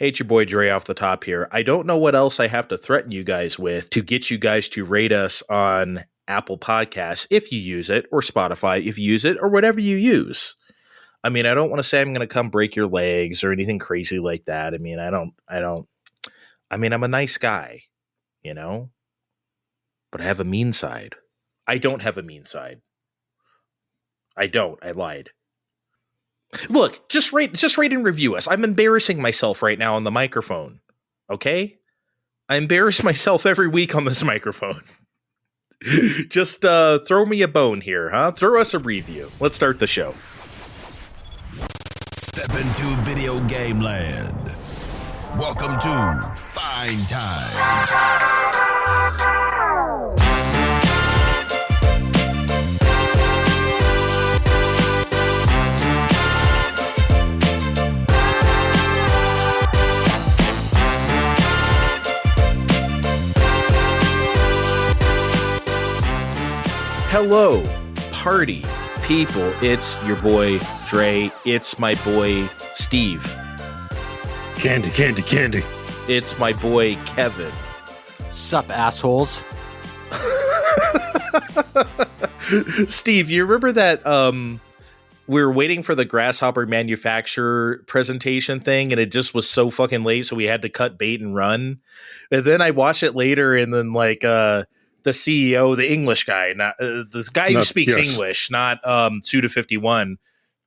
Hey, it's your boy Dre off the top here. I don't know what else I have to threaten you guys with to get you guys to rate us on Apple Podcasts if you use it, or Spotify if you use it, or whatever you use. I mean, I don't want to say I'm going to come break your legs or anything crazy like that. I mean, I'm a nice guy, you know, but I have a mean side. I don't have a mean side. I lied. Look, just rate and review us. I'm embarrassing myself right now on the microphone. Okay? I embarrass myself every week on this microphone. Just throw me a bone here, huh? Throw us a review. Let's start the show. Step into video game land. Welcome to Fine Time. Hello, party people. It's your boy Dre. It's my boy Steve. Candy. It's my boy Kevin. Sup, assholes. Steve, you remember that we were waiting for the Grasshopper manufacturer presentation thing, and it just was so fucking late, so we had to cut bait and run? And then I watched it later, and then the CEO, the English guy, not this guy who speaks English, not Suda51,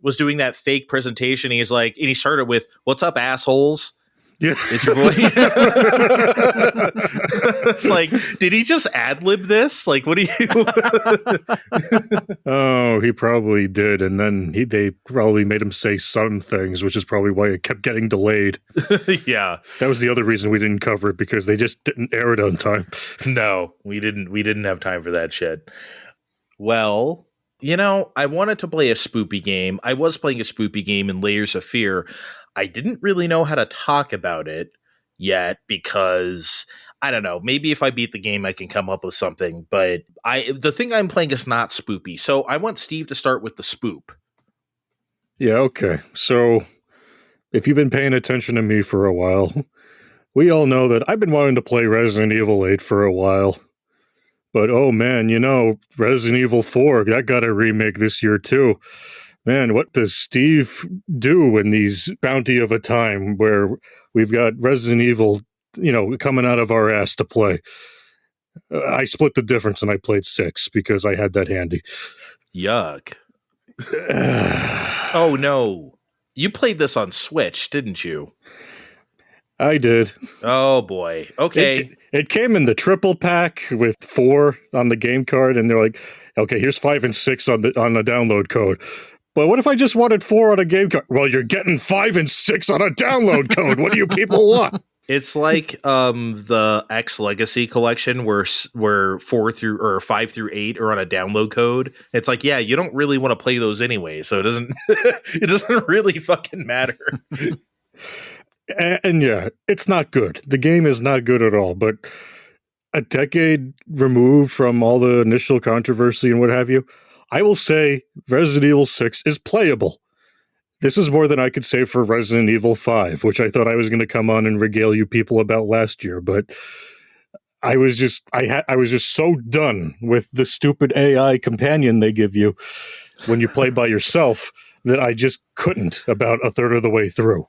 was doing that fake presentation. He's like, and he started with, "What's up, assholes?" Yeah, it's your boy. It's like, did he just ad-lib this? Like, what do you? Oh, he probably did, and then they probably made him say some things, which is probably why it kept getting delayed. Yeah, that was the other reason we didn't cover it, because they just didn't air it on time. No, we didn't have time for that shit. Well, you know, I wanted to play a spoopy game. I was playing a spoopy game in Layers of Fear. I didn't really know how to talk about it yet because, I don't know, maybe if I beat the game I can come up with something, but the thing I'm playing is not spoopy. So I want Steve to start with the spoop. Yeah, okay. So if you've been paying attention to me for a while, we all know that I've been wanting to play Resident Evil 8 for a while. But oh man, you know, Resident Evil 4, that got a remake this year too. Man, what does Steve do in these bounty of a time where we've got Resident Evil, you know, coming out of our ass to play? I split the difference and I played 6 because I had that handy. Yuck. Oh no. You played this on Switch, didn't you? I did. Oh boy. Okay. It came in the triple pack with 4 on the game card, and they're like, okay, here's 5 and 6 on the download code. But what if I just wanted 4 on a game card? Well, you're getting 5 and 6 on a download code. What do you people want? It's like the X Legacy collection where 5 through 8 are on a download code. It's like, yeah, you don't really want to play those anyway, so it doesn't really fucking matter. And yeah, it's not good. The game is not good at all, but a decade removed from all the initial controversy and what have you, I will say Resident Evil 6 is playable. This is more than I could say for Resident Evil 5, which I thought I was going to come on and regale you people about last year, but I was just so done with the stupid AI companion they give you when you play by yourself that I just couldn't about a third of the way through.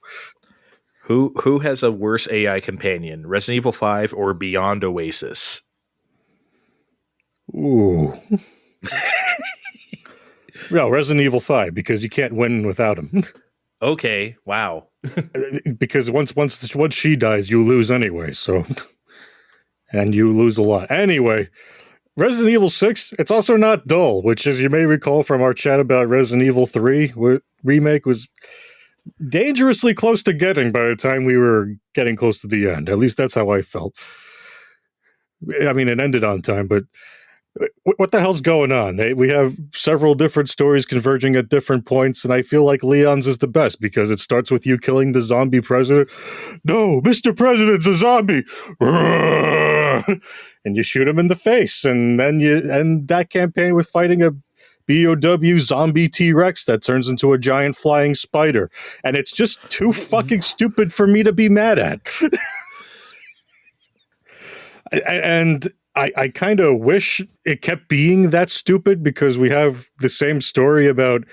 Who has a worse AI companion, Resident Evil 5 or Beyond Oasis? Ooh. Well, Resident Evil 5, because you can't win without him. Okay, wow. Because once she dies, you lose anyway, so... And you lose a lot. Anyway, Resident Evil 6, it's also not dull, which, as you may recall from our chat about Resident Evil 3, remake was dangerously close to getting by the time we were getting close to the end. At least that's how I felt. I mean, it ended on time, but what the hell's going on? We have several different stories converging at different points, and I feel like Leon's is the best because it starts with you killing the zombie president. No, Mr. President's a zombie! And you shoot him in the face, and then you end that campaign with fighting a BOW zombie T-Rex that turns into a giant flying spider. And it's just too fucking stupid for me to be mad at. And I kind of wish it kept being that stupid, because we have the same story about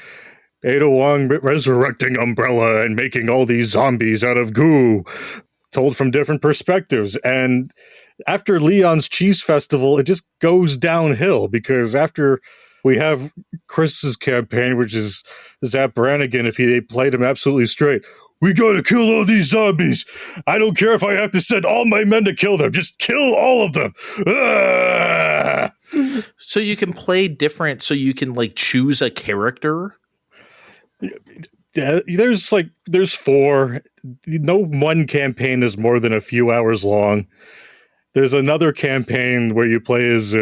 Ada Wong resurrecting Umbrella and making all these zombies out of goo, told from different perspectives. And after Leon's Cheese Festival, it just goes downhill, because after we have Chris's campaign, which is Zap Brannigan, if they played him absolutely straight, we gotta kill all these zombies. I don't care if I have to send all my men to kill them. Just kill all of them. Ah! So you can play different, so you can like choose a character? Yeah, there's 4. No one campaign is more than a few hours long. There's another campaign where you play as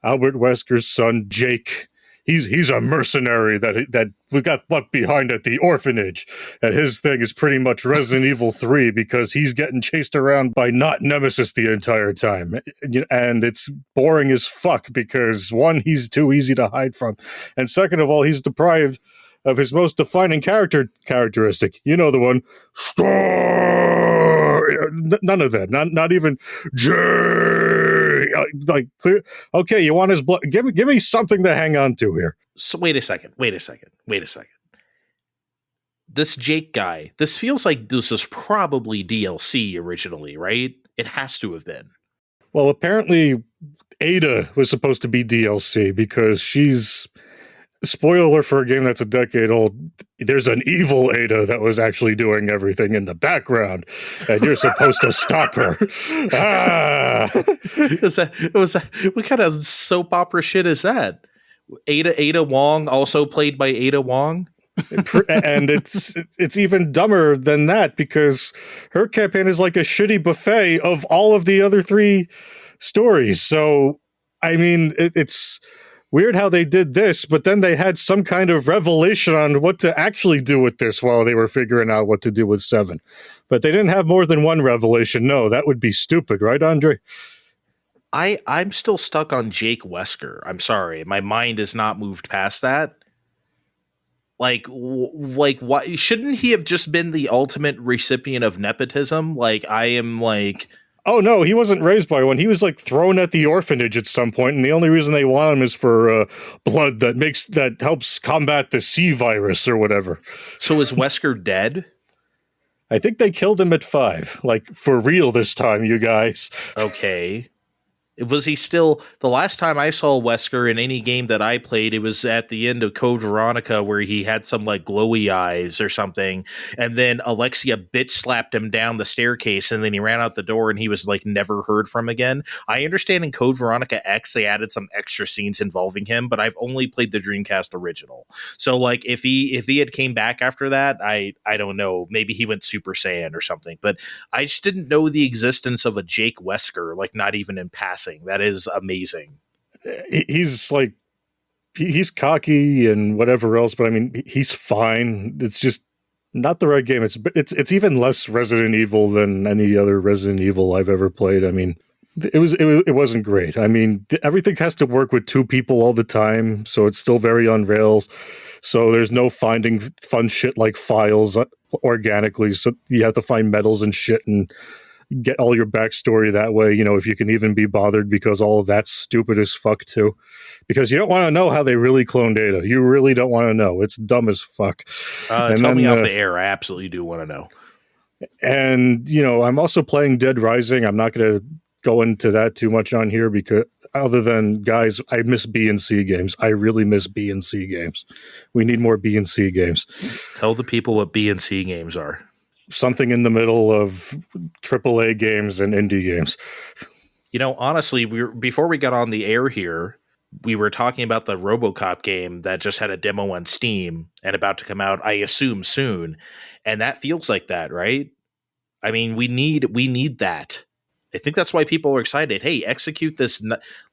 Albert Wesker's son, Jake. He's a mercenary that we got left behind at the orphanage, and his thing is pretty much Resident Evil 3, because he's getting chased around by not Nemesis the entire time, and it's boring as fuck, because one, he's too easy to hide from, and second of all, he's deprived of his most defining characteristic. You know the one. Star. None of that. Not even Jay. Like, okay, you want his blood? Give me something to hang on to here. So wait a second. This Jake guy, this feels like this was probably DLC originally, right? It has to have been. Well, apparently Ada was supposed to be DLC, because she's... Spoiler for a game that's a decade old, there's an evil Ada that was actually doing everything in the background, and you're supposed to stop her. Ah! What kind of soap opera shit is that? Ada Wong, also played by Ada Wong? And it's even dumber than that, because her campaign is like a shitty buffet of all of the other 3 stories. So, I mean, it's... weird how they did this, but then they had some kind of revelation on what to actually do with this while they were figuring out what to do with 7. But they didn't have more than one revelation. No, that would be stupid, right, Andre? I'm still stuck on Jake Wesker. I'm sorry. My mind has not moved past that. Like, why shouldn't he have just been the ultimate recipient of nepotism? Like, I am like... Oh, no, he wasn't raised by one. He was, like, thrown at the orphanage at some point, and the only reason they want him is for blood that helps combat the C virus or whatever. So is Wesker dead? I think they killed him at 5. Like, for real this time, you guys. Okay. Was he still... The last time I saw Wesker in any game that I played, it was at the end of Code Veronica, where he had some, like, glowy eyes or something, and then Alexia bitch slapped him down the staircase, and then he ran out the door, and he was, like, never heard from again. I understand in Code Veronica X, they added some extra scenes involving him, but I've only played the Dreamcast original. So, like, if he had came back after that, I don't know, maybe he went Super Saiyan or something, but I just didn't know the existence of a Jake Wesker, like, not even in passing. That is amazing. He's like, he's cocky and whatever else, but I mean, he's fine. It's just not the right game. It's even less Resident Evil than any other Resident Evil I've ever played. I mean, it wasn't great. I mean, everything has to work with 2 people all the time, so it's still very on rails. So there's no finding fun shit like files organically. So you have to find medals and shit and get all your backstory that way, you know, if you can even be bothered, because all of that's stupid as fuck too. Because you don't want to know how they really cloned Ada. You really don't want to know. It's dumb as fuck. Tell me off the air. I absolutely do want to know. And, you know, I'm also playing Dead Rising. I'm not going to go into that too much on here, because other than, guys, I miss B and C games. I really miss B and C games. We need more B and C games. Tell the people what B and C games are. Something in the middle of AAA games and indie games. You know, honestly, before we got on the air here, we were talking about the RoboCop game that just had a demo on Steam and about to come out, I assume, soon. And that feels like that, right? I mean, we need that. I think that's why people are excited. Hey, execute this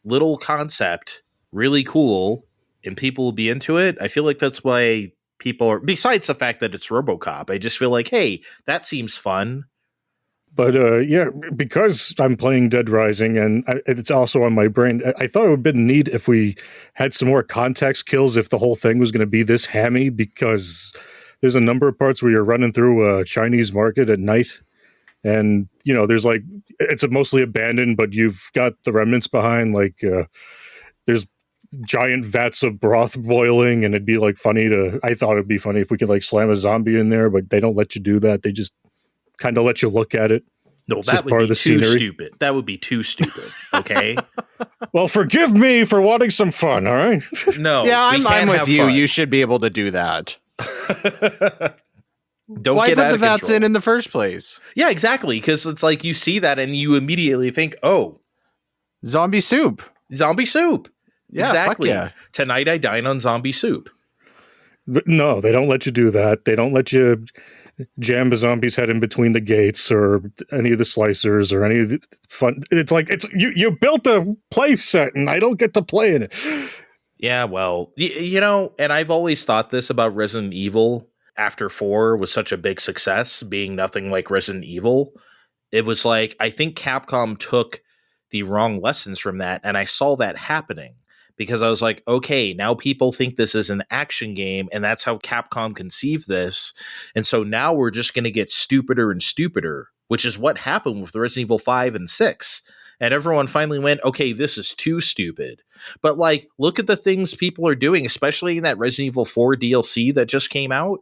little concept, really cool, and people will be into it. I feel like that's why people are, besides the fact that it's RoboCop, I just feel like, hey, that seems fun. But yeah, because I'm playing Dead Rising and it's also on my brain, I thought it would have been neat if we had some more context kills if the whole thing was going to be this hammy, because there's a number of parts where you're running through a Chinese market at night. And, there's like, it's mostly abandoned, but you've got the remnants behind. Like, there's giant vats of broth boiling, and it'd be like I thought it'd be funny if we could like slam a zombie in there, but they don't let you do that. They just kind of let you look at it. No, that would be too stupid. That would be too stupid. Okay. Well, forgive me for wanting some fun. All right. No. Yeah, I'm with you. Fun. You should be able to do that. Don't Why get put out the of vats control. in the first place? Yeah, exactly. Because it's like you see that and you immediately think, "Oh, Zombie soup." zombie soup." Yeah, exactly. fuck yeah. Tonight I dine on zombie soup. But no, they don't let you do that. They don't let you jam a zombie's head in between the gates or any of the slicers or any of the fun. It's like you built a play set and I don't get to play in it. Yeah, well, and I've always thought this about Resident Evil after 4 was such a big success, being nothing like Resident Evil. It was like, I think Capcom took the wrong lessons from that, and I saw that happening because I was like, okay, now people think this is an action game, and that's how Capcom conceived this. And so now we're just going to get stupider and stupider, which is what happened with Resident Evil 5 and 6. And everyone finally went, okay, this is too stupid. But like, look at the things people are doing, especially in that Resident Evil 4 DLC that just came out.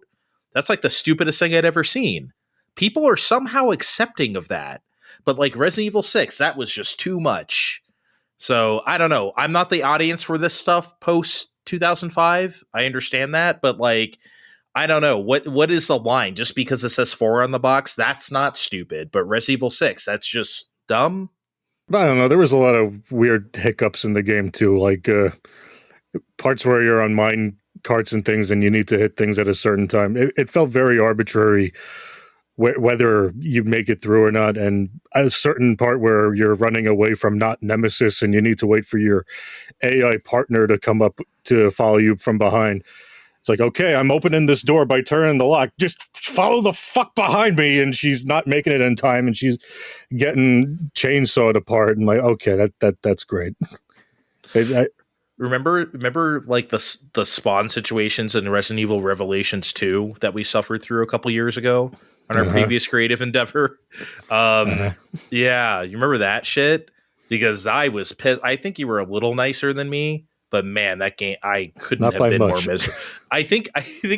That's like the stupidest thing I'd ever seen. People are somehow accepting of that. But like Resident Evil 6, that was just too much. So I don't know. I'm not the audience for this stuff post 2005. I understand that. But like, I don't know. What is the line? Just because it says 4 on the box, that's not stupid. But Resident Evil 6, that's just dumb. I don't know. There was a lot of weird hiccups in the game too, like parts where you're on mine carts and things and you need to hit things at a certain time. It felt very arbitrary whether you make it through or not. And a certain part where you're running away from not Nemesis and you need to wait for your AI partner to come up to follow you from behind. It's like, okay, I'm opening this door by turning the lock. Just follow the fuck behind me. And she's not making it in time and she's getting chainsawed apart. And like, okay, that's great. Remember like the spawn situations in Resident Evil Revelations 2 that we suffered through a couple years ago on our previous creative endeavor? Yeah, you remember that shit? Because I was pissed. I think you were a little nicer than me, but man, that game, I couldn't Not have by been much. more miserable. I think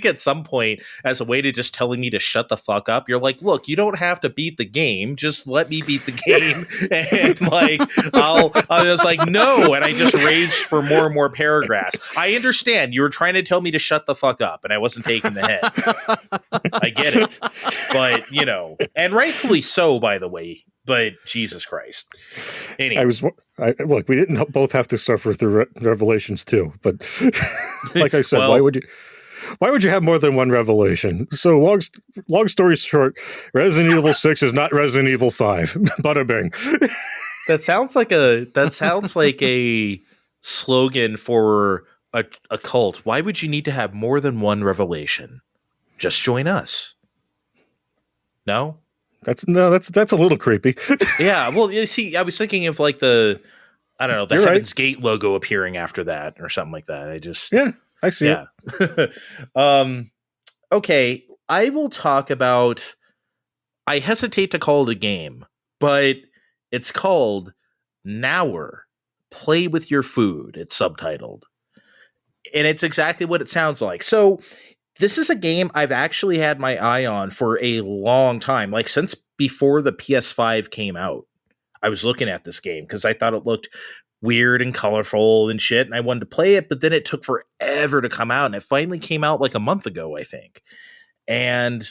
at some point, as a way to just telling me to shut the fuck up, you're like, look, you don't have to beat the game. Just let me beat the game. And like, I was like, no. And I just raged for more and more paragraphs. I understand you were trying to tell me to shut the fuck up and I wasn't taking the hit. I get it. But, and rightfully so, by the way. But Jesus Christ. Anyway. Look, we didn't both have to suffer through Revelations 2, but like I said, Well, why would you have more than one revelation? So long story short, Resident Evil 6 is not Resident Evil 5. Bada bing. That sounds like a slogan for a cult. Why would you need to have more than one revelation? Just join us. No? That's a little creepy. Yeah, well, you see, I was thinking of like the You're Heaven's right. Gate logo appearing after that or something like that. Yeah, I see it. Okay, I will talk about. I hesitate to call it a game, but it's called Nour. Play with your food. It's subtitled, and it's exactly what it sounds like. So. This is a game I've actually had my eye on for a long time, like since before the PS5 came out. I was looking at this game because I thought it looked weird and colorful and shit, and I wanted to play it, but then it took forever to come out, and it finally came out like a month ago, I think. And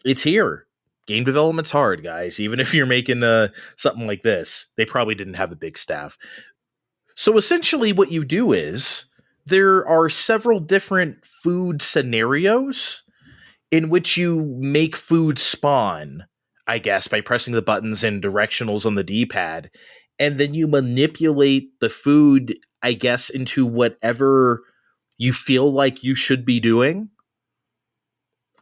it's here. Game development's hard, guys. Even if you're making something like this, they probably didn't have a big staff. So essentially what you do is there are several different food scenarios in which you make food spawn, I guess, by pressing the buttons and directionals on the D-pad. And then you manipulate the food, I guess, into whatever you feel like you should be doing.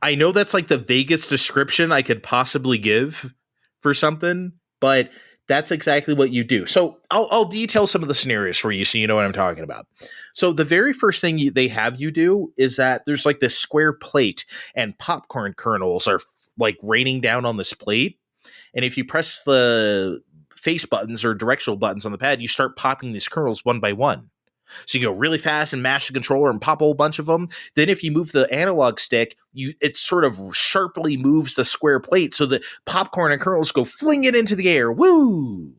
I know that's like the vaguest description I could possibly give, for something, but that's exactly what you do. So I'll detail some of the scenarios for you so you know what I'm talking about. So the very first thing they have you do is that there's like this square plate and popcorn kernels are like raining down on this plate. And if you press the face buttons or directional buttons on the pad, you start popping these kernels one by one. So you go really fast and mash the controller and pop a whole bunch of them. Then if you move the analog stick, it sort of sharply moves the square plate so that popcorn and kernels go fling it into the air. Woo!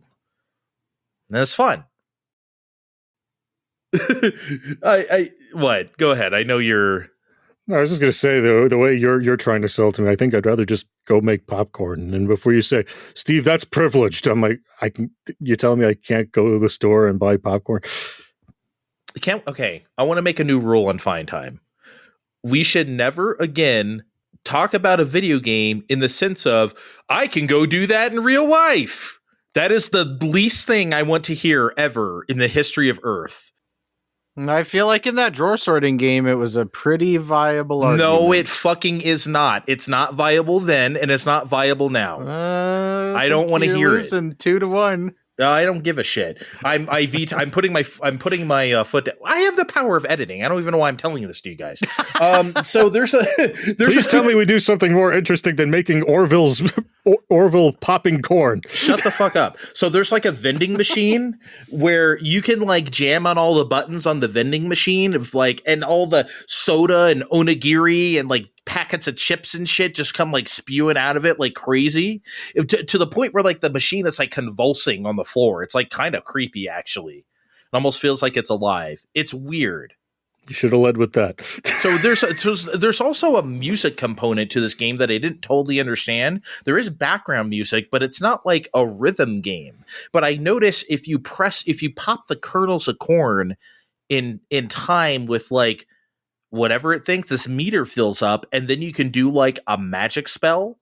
And that's fun. What? Go ahead. I know you're... No, I was just going to say, the way you're trying to sell to me, I think I'd rather just go make popcorn. And before you say, Steve, that's privileged, I'm like, you're telling me I can't go to the store and buy popcorn? Okay, I want to make a new rule on Fine Time. We should never again talk about a video game in the sense of, I can go do that in real life. That is the least thing I want to hear ever in the history of Earth. I feel like in that drawer sorting game, it was a pretty viable argument. No, it fucking is not. It's not viable then, and it's not viable now. I don't want to hear it. 2-1. I don't give a shit. I'm putting my foot down. I have the power of editing. I don't even know why I'm telling this to you guys. So Please tell me we do something more interesting than making Orville popping corn. Shut the fuck up. So there's like a vending machine where you can like jam on all the buttons on the vending machine of like, and all the soda and onigiri and like packets of chips and shit just come like spewing out of it like crazy to the point where like the machine is like convulsing on the floor. It's like kind of creepy, actually. It almost feels like it's alive. It's weird. You should have led with that. So there's also a music component to this game that I didn't totally understand. There is background music, but it's not like a rhythm game. But I notice if you pop the kernels of corn in time with like whatever it thinks, this meter fills up, and then you can do like a magic spell.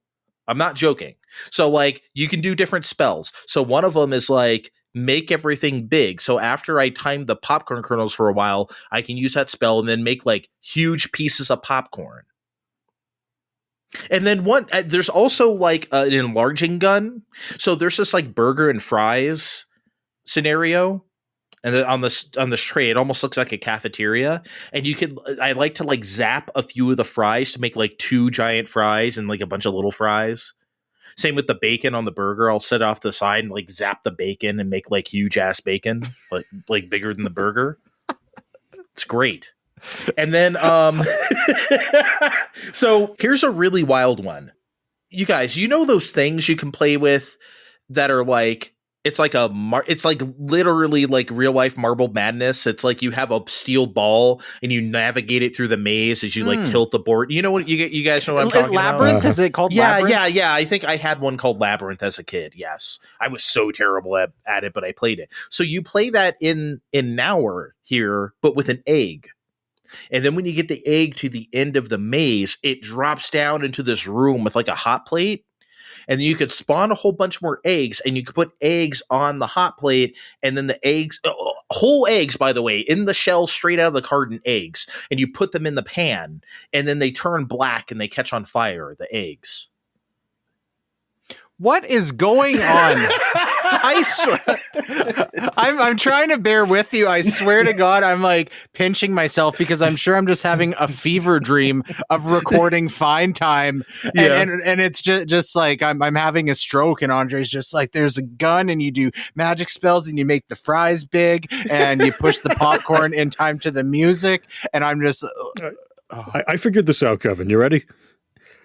I'm not joking. So like you can do different spells. So one of them is like make everything big. So after I time the popcorn kernels for a while, I can use that spell and then make like huge pieces of popcorn. And then there's also like an enlarging gun. So there's this like burger and fries scenario. And then on this tray, it almost looks like a cafeteria. And I like to like zap a few of the fries to make like 2 giant fries and like a bunch of little fries. Same with the bacon on the burger. I'll set it off to the side and like zap the bacon and make like huge ass bacon, like bigger than the burger. It's great. And then, so here's a really wild one. You guys, you know those things you can play with that are like, it's like literally like real life Marble Madness. It's like you have a steel ball and you navigate it through the maze as you like tilt the board. You know what you guys know what I'm talking Labyrinth? about? Is it called Labyrinth? Yeah. I think I had one called Labyrinth as a kid. Yes, I was so terrible at it, but I played it. So you play that in Nour here, but with an egg. And then when you get the egg to the end of the maze, it drops down into this room with like a hot plate. And then you could spawn a whole bunch more eggs, and you could put eggs on the hot plate, and then the eggs, whole eggs, by the way, in the shell, straight out of the carton eggs, and you put them in the pan, and then they turn black and they catch on fire, the eggs. What is going on? I swear, I'm trying to bear with you. I swear to God, I'm like pinching myself because I'm sure I'm just having a fever dream of recording Fine Time, and it's just like I'm having a stroke, and Andre's just like, there's a gun, and you do magic spells, and you make the fries big, and you push the popcorn in time to the music, and I'm just. I figured this out, Kevin. You ready?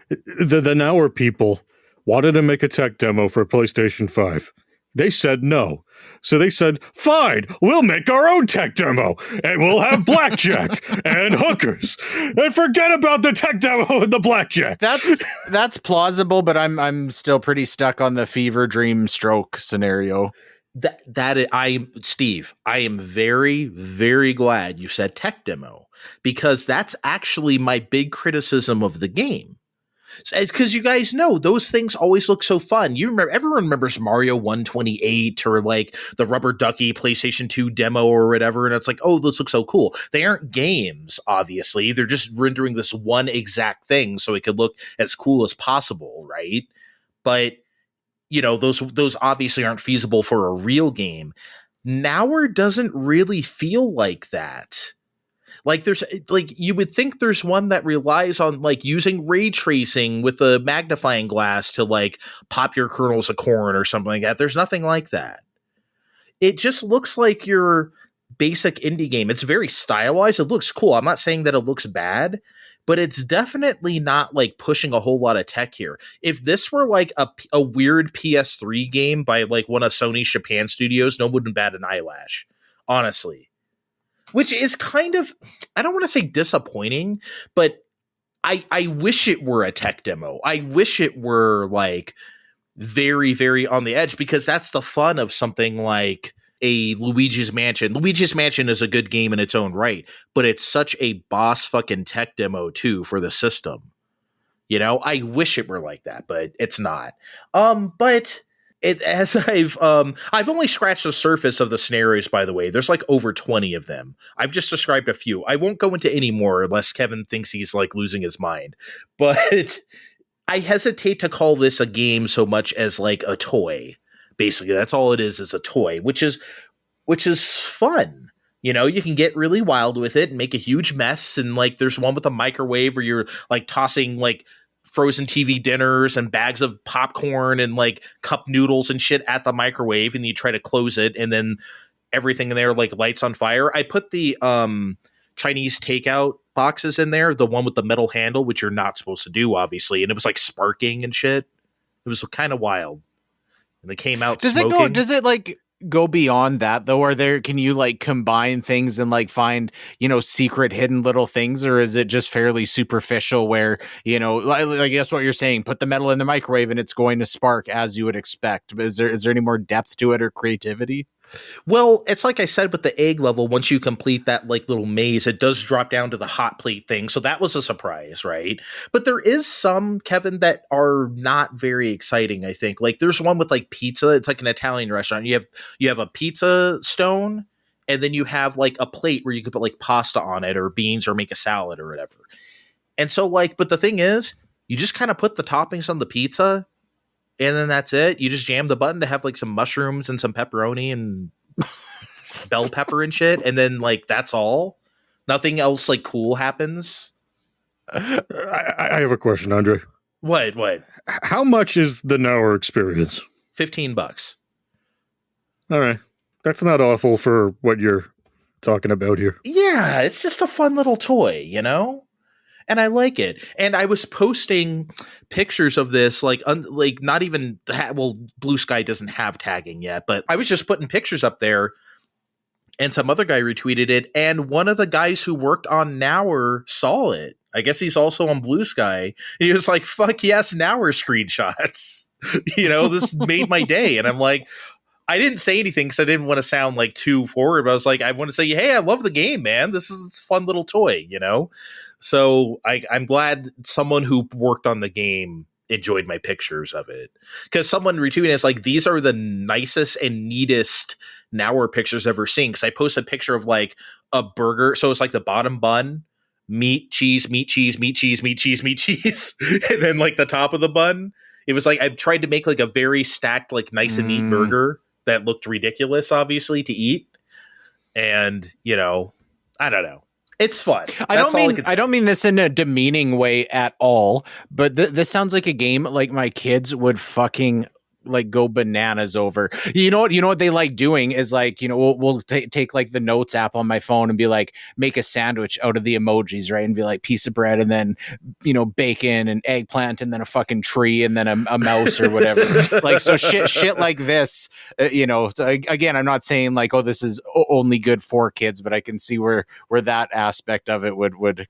The Nour people wanted to make a tech demo for PlayStation 5. They said no. So they said, fine, we'll make our own tech demo, and we'll have blackjack and hookers, and forget about the tech demo and the blackjack. That's plausible, but I'm still pretty stuck on the fever dream stroke scenario. Steve, I am very, very glad you said tech demo, because that's actually my big criticism of the game. Because you guys know those things always look so fun. Everyone remembers Mario 128 or like the Rubber Ducky PlayStation 2 demo or whatever, and it's like, oh, those look so cool. They aren't games, obviously. They're just rendering this one exact thing so it could look as cool as possible, right? But those obviously aren't feasible for a real game. Nour doesn't really feel like that. Like there's like you would think there's one that relies on like using ray tracing with a magnifying glass to like pop your kernels of corn or something like that. There's nothing like that. It just looks like your basic indie game. It's very stylized. It looks cool. I'm not saying that it looks bad, but it's definitely not like pushing a whole lot of tech here. If this were like a weird PS3 game by like one of Sony's Japan studios, no one would bat an eyelash, honestly. Which is kind of, I don't want to say disappointing, but I wish it were a tech demo. I wish it were like very, very on the edge, because that's the fun of something like a Luigi's Mansion. Luigi's Mansion is a good game in its own right, but it's such a boss fucking tech demo too for the system. I wish it were like that, but it's not. But I've only scratched the surface of the scenarios, by the way. There's like over 20 of them. I've just described a few. I won't go into any more unless Kevin thinks he's like losing his mind. But I hesitate to call this a game so much as like a toy. Basically, that's all it is a toy, which is fun. You can get really wild with it and make a huge mess. And like, there's one with a microwave where you're like tossing like frozen TV dinners and bags of popcorn and like cup noodles and shit at the microwave, and you try to close it, and then everything in there like lights on fire. I put the Chinese takeout boxes in there, the one with the metal handle, which you're not supposed to do, obviously, and it was like sparking and shit. It was kind of wild. And they came out smoking. Does it like go beyond that though? Can you like combine things and like find, secret hidden little things, or is it just fairly superficial where, I guess what you're saying, put the metal in the microwave and it's going to spark as you would expect? But is there any more depth to it or creativity? Well, it's like I said with the egg level, once you complete that like little maze, it does drop down to the hot plate thing. So that was a surprise, right? But there is some, Kevin, that are not very exciting, I think. Like there's one with like pizza. It's like an Italian restaurant. You have a pizza stone, and then you have like a plate where you could put like pasta on it or beans or make a salad or whatever. And so like, but the thing is, you just kind of put the toppings on the pizza, and then that's it. You just jam the button to have like some mushrooms and some pepperoni and bell pepper and shit. And then like, that's all. Nothing else like cool happens. I have a question, Andre. What? How much is the Nour experience? $15. All right. That's not awful for what you're talking about here. Yeah, it's just a fun little toy, And I like it. And I was posting pictures of this, like not even, Blue Sky doesn't have tagging yet, but I was just putting pictures up there, and some other guy retweeted it. And one of the guys who worked on Nour saw it. I guess he's also on Blue Sky. He was like, fuck yes, Nour screenshots. This made my day. And I'm like, I didn't say anything because I didn't want to sound like too forward, but I was like, I want to say, hey, I love the game, man. This is a fun little toy, So I'm glad someone who worked on the game enjoyed my pictures of it, because someone retweeted it's like, these are the nicest and neatest Nour pictures I've ever seen. Because I posted a picture of like a burger, so it's like the bottom bun, meat, cheese, meat, cheese, meat, cheese, meat, cheese, meat, cheese, and then like the top of the bun. It was like I've tried to make like a very stacked, like nice and neat burger that looked ridiculous, obviously, to eat. And I don't know. It's fun. I don't mean this in a demeaning way at all, but this sounds like a game like my kids would fucking like go bananas over. You know what they like doing is like, we'll take like the notes app on my phone and be like, make a sandwich out of the emojis, right? And be like piece of bread and then, bacon and eggplant and then a fucking tree and then a mouse or whatever. Like, so shit like this, again, I'm not saying like, oh, this is only good for kids, but I can see where that aspect of it would,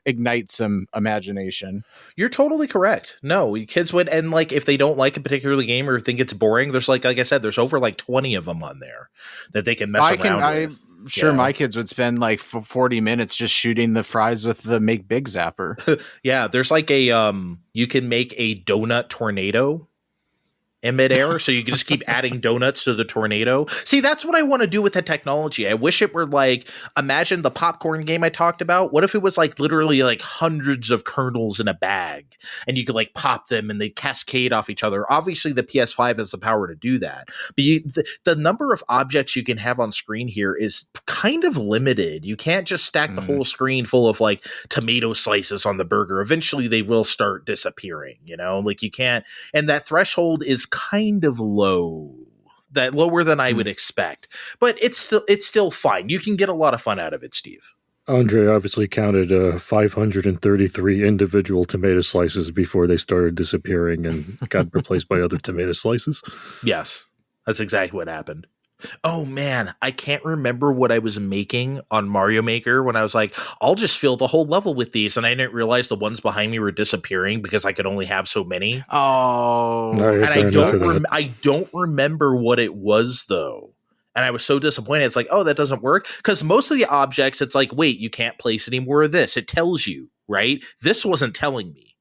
ignite some imagination. You're totally correct. No, kids would, and like if they don't like a particular game or think it's boring, there's like I said, there's over like 20 of them on there that they can mess around with. I'm sure my kids would spend like 40 minutes just shooting the fries with the Make Big Zapper. Yeah, there's like a you can make a donut tornado, in midair, so you can just keep adding donuts to the tornado. See, that's what I want to do with the technology. I wish it were like, imagine the popcorn game I talked about. What if it was like literally like hundreds of kernels in a bag, and you could like pop them and they cascade off each other? Obviously, the PS5 has the power to do that, but the number of objects you can have on screen here is kind of limited. You can't just stack the whole screen full of like tomato slices on the burger. Eventually, they will start disappearing. Like you can't, and that threshold is kind of low, that lower than I would expect, but it's still fine. You can get a lot of fun out of it, Steve. Andre obviously counted 533 individual tomato slices before they started disappearing and got replaced by other tomato slices. Yes, that's exactly what happened. Oh man, I can't remember what I was making on Mario Maker when I was like, I'll just fill the whole level with these, and I didn't realize the ones behind me were disappearing because I could only have so many. Oh, and I don't remember what it was though. And I was so disappointed. It's like, oh, that doesn't work. Because most of the objects, it's like, wait, you can't place any more of this. It tells you, right? This wasn't telling me.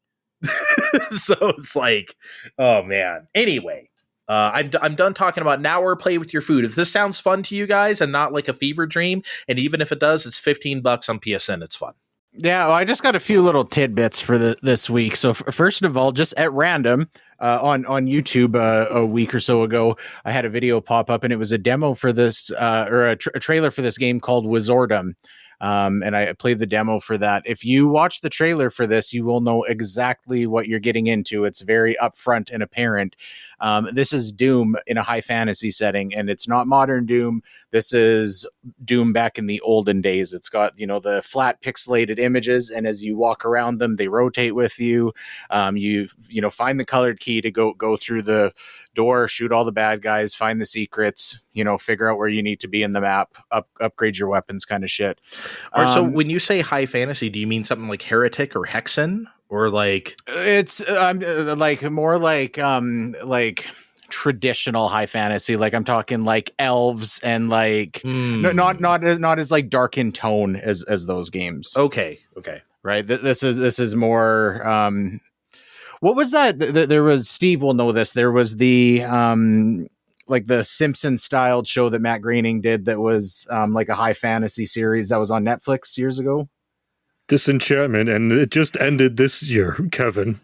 So it's like, oh man. Anyway. I'm done talking about Nour. Play with your food. If this sounds fun to you guys and not like a fever dream, and even if it does, it's $15 on PSN. It's fun. Yeah, well, I just got a few little tidbits for this week. So first of all, just at random on YouTube a week or so ago, I had a video pop up, and it was a demo for this or a trailer for this game called Wizordum. And I played the demo for that. If you watch the trailer for this, you will know exactly what you're getting into. It's very upfront and apparent. This is Doom in a high fantasy setting, and it's not modern Doom. This is Doom back in the olden days. It's got, the flat pixelated images, and as you walk around them, they rotate with you. You find the colored key to go through the door, shoot all the bad guys, find the secrets, figure out where you need to be in the map, upgrade your weapons, kind of shit. So when you say high fantasy, do you mean something like Heretic or Hexen, or like it's like more like traditional high fantasy? Like I'm talking like elves and like not as like dark in tone as those games. Okay, right. This is more. What was that? There was, Steve will know this. There was the like the Simpsons styled show that Matt Groening did that was like a high fantasy series that was on Netflix years ago. Disenchantment, and it just ended this year, Kevin.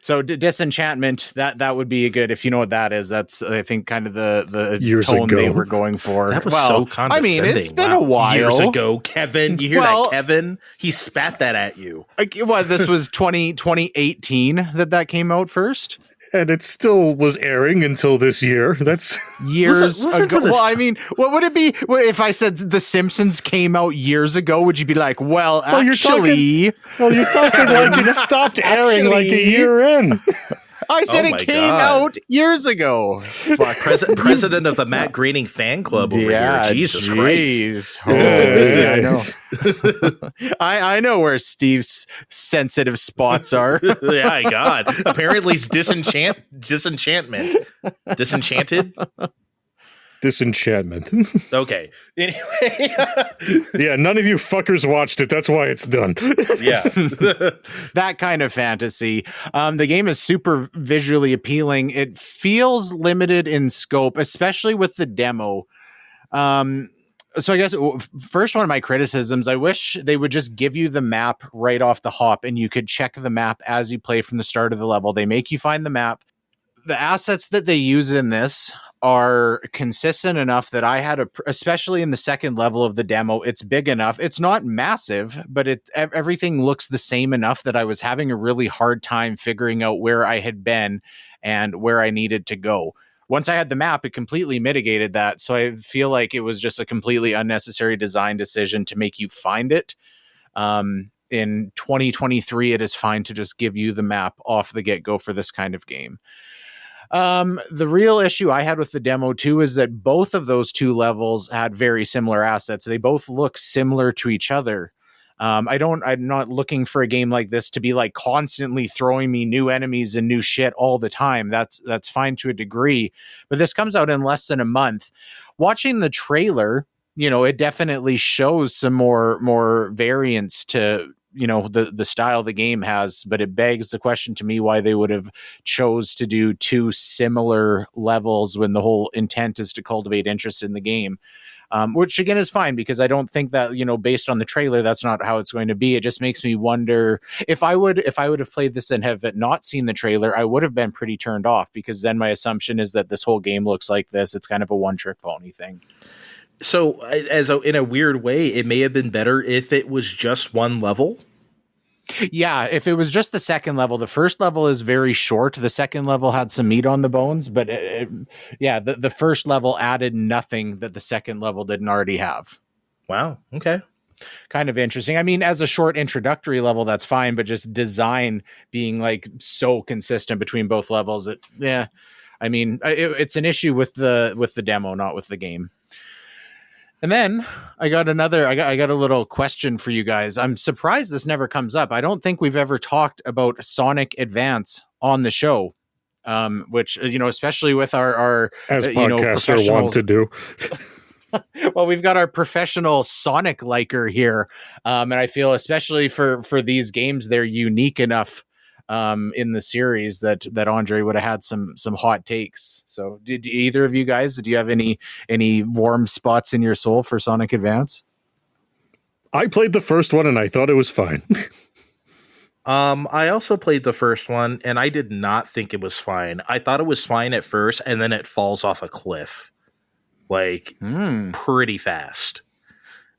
So Disenchantment, that would be a good, if you know what that is. That's, I think, kind of the years tone ago they were going for. That was so condescending. I mean, it's been a while. Years ago, Kevin. You hear that, Kevin? He spat that at you. This was 2018 that came out first? And it still was airing until this year. That's years ago. Well, I mean, what would it be if I said The Simpsons came out years ago? Would you be like, actually... You're talking like it stopped airing like a year in. I said it came out years ago. Fuck, president of the Matt Groening fan club over here. Jesus Christ. Holy, I know. I know where Steve's sensitive spots are. Yeah, God. Apparently it's disenchantment. Disenchanted? Disenchantment. Okay. Anyway. Yeah, none of you fuckers watched it. That's why it's done. Yeah. That kind of fantasy. The game is super visually appealing. It feels limited in scope, especially with the demo. So I guess first one of my criticisms, I wish they would just give you the map right off the hop and you could check the map as you play from the start of the level. They make you find the map. The assets that they use in this are consistent enough that I had especially in the second level of the demo, it's big enough. It's not massive, but everything looks the same enough that I was having a really hard time figuring out where I had been and where I needed to go. Once I had the map, it completely mitigated that. So I feel like it was just a completely unnecessary design decision to make you find it. In 2023, it is fine to just give you the map off the get-go for this kind of game. The real issue I had with the demo too is that both of those two levels had very similar assets. They both look similar to each other. I'm not looking for a game like this to be like constantly throwing me new enemies and new shit all the time. That's fine to a degree, but this comes out in less than a month. Watching the trailer, it definitely shows some more variance to the style the game has, but it begs the question to me why they would have chose to do two similar levels when the whole intent is to cultivate interest in the game. Which again is fine, because I don't think that, based on the trailer, that's not how it's going to be. It just makes me wonder if I would have played this and have not seen the trailer, I would have been pretty turned off, because then my assumption is that this whole game looks like this. It's kind of a one-trick pony thing. So in a weird way, it may have been better if it was just one level. Yeah, if it was just the second level. The first level is very short. The second level had some meat on the bones, but the first level added nothing that the second level didn't already have. Wow. Okay. Kind of interesting. I mean, as a short introductory level, that's fine, but just design being like so consistent between both levels, it's an issue with the demo, not with the game. And then I got a little question for you guys. I'm surprised this never comes up. I don't think we've ever talked about Sonic Advance on the show, which, especially with our as podcasts want to do. Well, we've got our professional Sonic liker here. And I feel especially for these games, they're unique enough in the series that Andre would have had some hot takes. So did either of you guys, do you have any warm spots in your soul for Sonic Advance? I played the first one and I thought it was fine. I also played the first one and I did not think it was fine. I thought it was fine at first, and then it falls off a cliff pretty fast.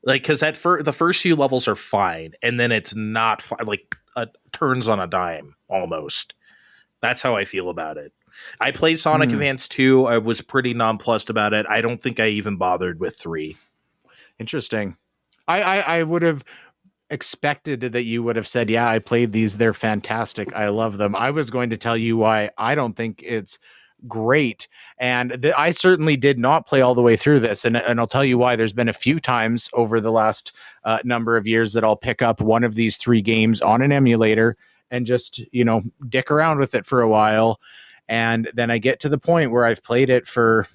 Like, because the first few levels are fine, and then it's not fine. Like, turns on a dime almost. That's how I feel about it. I played Sonic Advance 2. I was pretty nonplussed about it. I don't think I even bothered with 3. Interesting. I would have expected that you would have said, yeah, I played these. They're fantastic. I love them. I was going to tell you why I don't think it's great. And I certainly did not play all the way through this. And I'll tell you why. There's been a few times over the last number of years that I'll pick up one of these 3 games on an emulator and just, dick around with it for a while. And then I get to the point where I've played it for,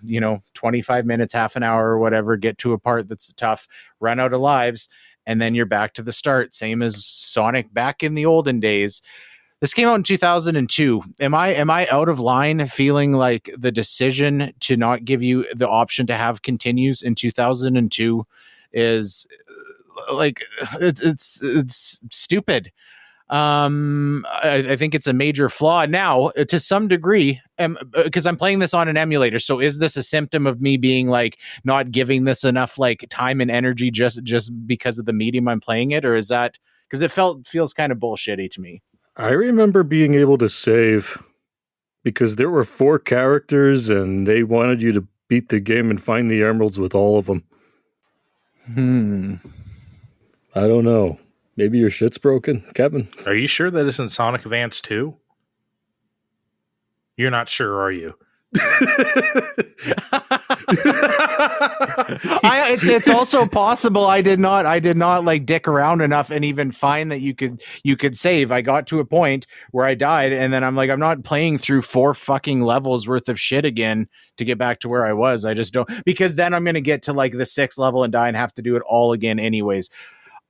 25 minutes, half an hour or whatever, get to a part that's tough, run out of lives, and then you're back to the start. Same as Sonic back in the olden days. This came out in 2002. Am I out of line feeling like the decision to not give you the option to have continues in 2002 is like it's stupid. I think it's a major flaw now to some degree, because I'm playing this on an emulator. So is this a symptom of me being like not giving this enough like time and energy just because of the medium I'm playing it, or is that because it feels kind of bullshitty to me? I remember being able to save because there were 4 characters and they wanted you to beat the game and find the emeralds with all of them. I don't know. Maybe your shit's broken, Kevin. Are you sure that isn't Sonic Advance 2? You're not sure, are you? It's also possible I did not like dick around enough and even find that you could save. I got to a point where I died, and then I'm like, I'm not playing through 4 fucking levels worth of shit again to get back to where I was. I just don't, because then I'm gonna get to like the 6th level and die and have to do it all again anyways.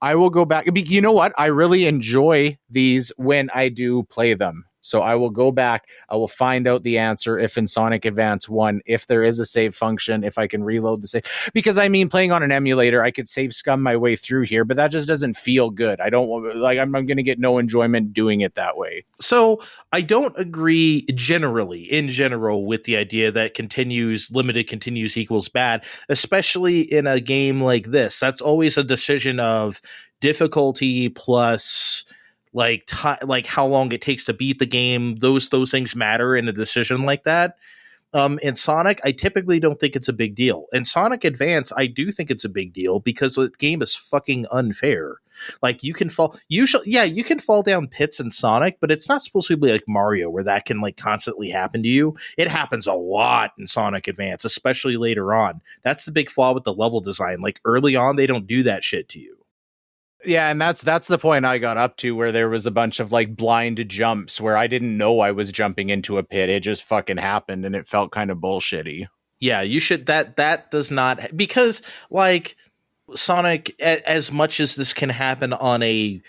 I will go back. You know what? I really enjoy these when I do play them. So I will go back. I will find out the answer if in Sonic Advance 1, if there is a save function, if I can reload the save. Because I mean, playing on an emulator, I could save scum my way through here, but that just doesn't feel good. I don't like. I'm going to get no enjoyment doing it that way. So I don't agree in general, with the idea that limited continues equals bad, especially in a game like this. That's always a decision of difficulty plus like how long it takes to beat the game. Those things matter in a decision like that. In Sonic, I typically don't think it's a big deal. In Sonic Advance, I do think it's a big deal because the game is fucking unfair. Like, you can fall down pits in Sonic, but it's not supposed to be like Mario where that can like constantly happen to you. It happens a lot in Sonic Advance, especially later on. That's the big flaw with the level design. Like, early on, they don't do that shit to you. Yeah, and that's the point I got up to, where there was a bunch of like blind jumps where I didn't know I was jumping into a pit. It just fucking happened, and it felt kind of bullshitty. Yeah, you should. That does not, because like Sonic, as much as this can happen on a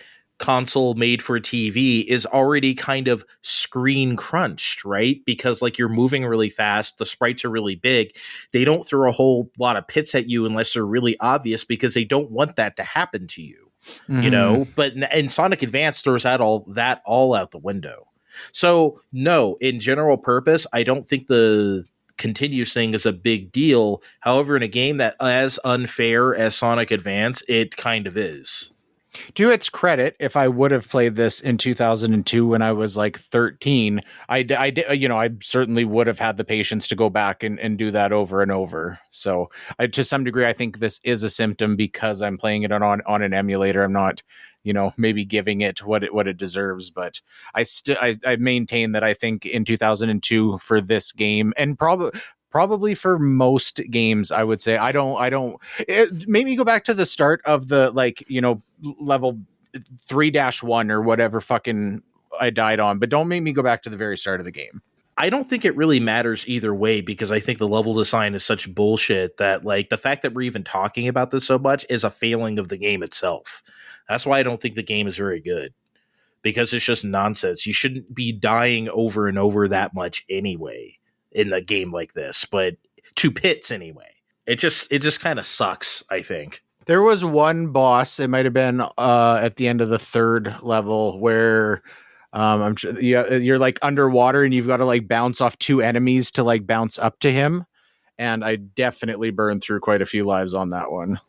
console made for TV is already kind of screen crunched, right? Because like you're moving really fast, the sprites are really big. They don't throw a whole lot of pits at you unless they're really obvious because they don't want that to happen to you, you know? But in Sonic Advance throws all out the window. So no, in general purpose, I don't think the continuous thing is a big deal. However, in a game that as unfair as Sonic Advance, it kind of is. To its credit, if I would have played this in 2002 when I was like 13, I certainly would have had the patience to go back and do that over and over. So to some degree, I think this is a symptom because I'm playing it on an emulator. I'm not, maybe giving it what it deserves, but I maintain that I think in 2002 for this game and probably for most games, I would say it made me go back to the start of the level 3-1 or whatever fucking I died on, but don't make me go back to the very start of the game. I don't think it really matters either way because I think the level design is such bullshit that like the fact that we're even talking about this so much is a failing of the game itself. That's why I don't think the game is very good because it's just nonsense. You shouldn't be dying over and over that much anyway in a game like this, but to pits anyway. It just kind of sucks, I think. There was one boss, it might have been at the end of the third level, where I'm sure you're like underwater and you've got to like bounce off two enemies to like bounce up to him. And I definitely burned through quite a few lives on that one.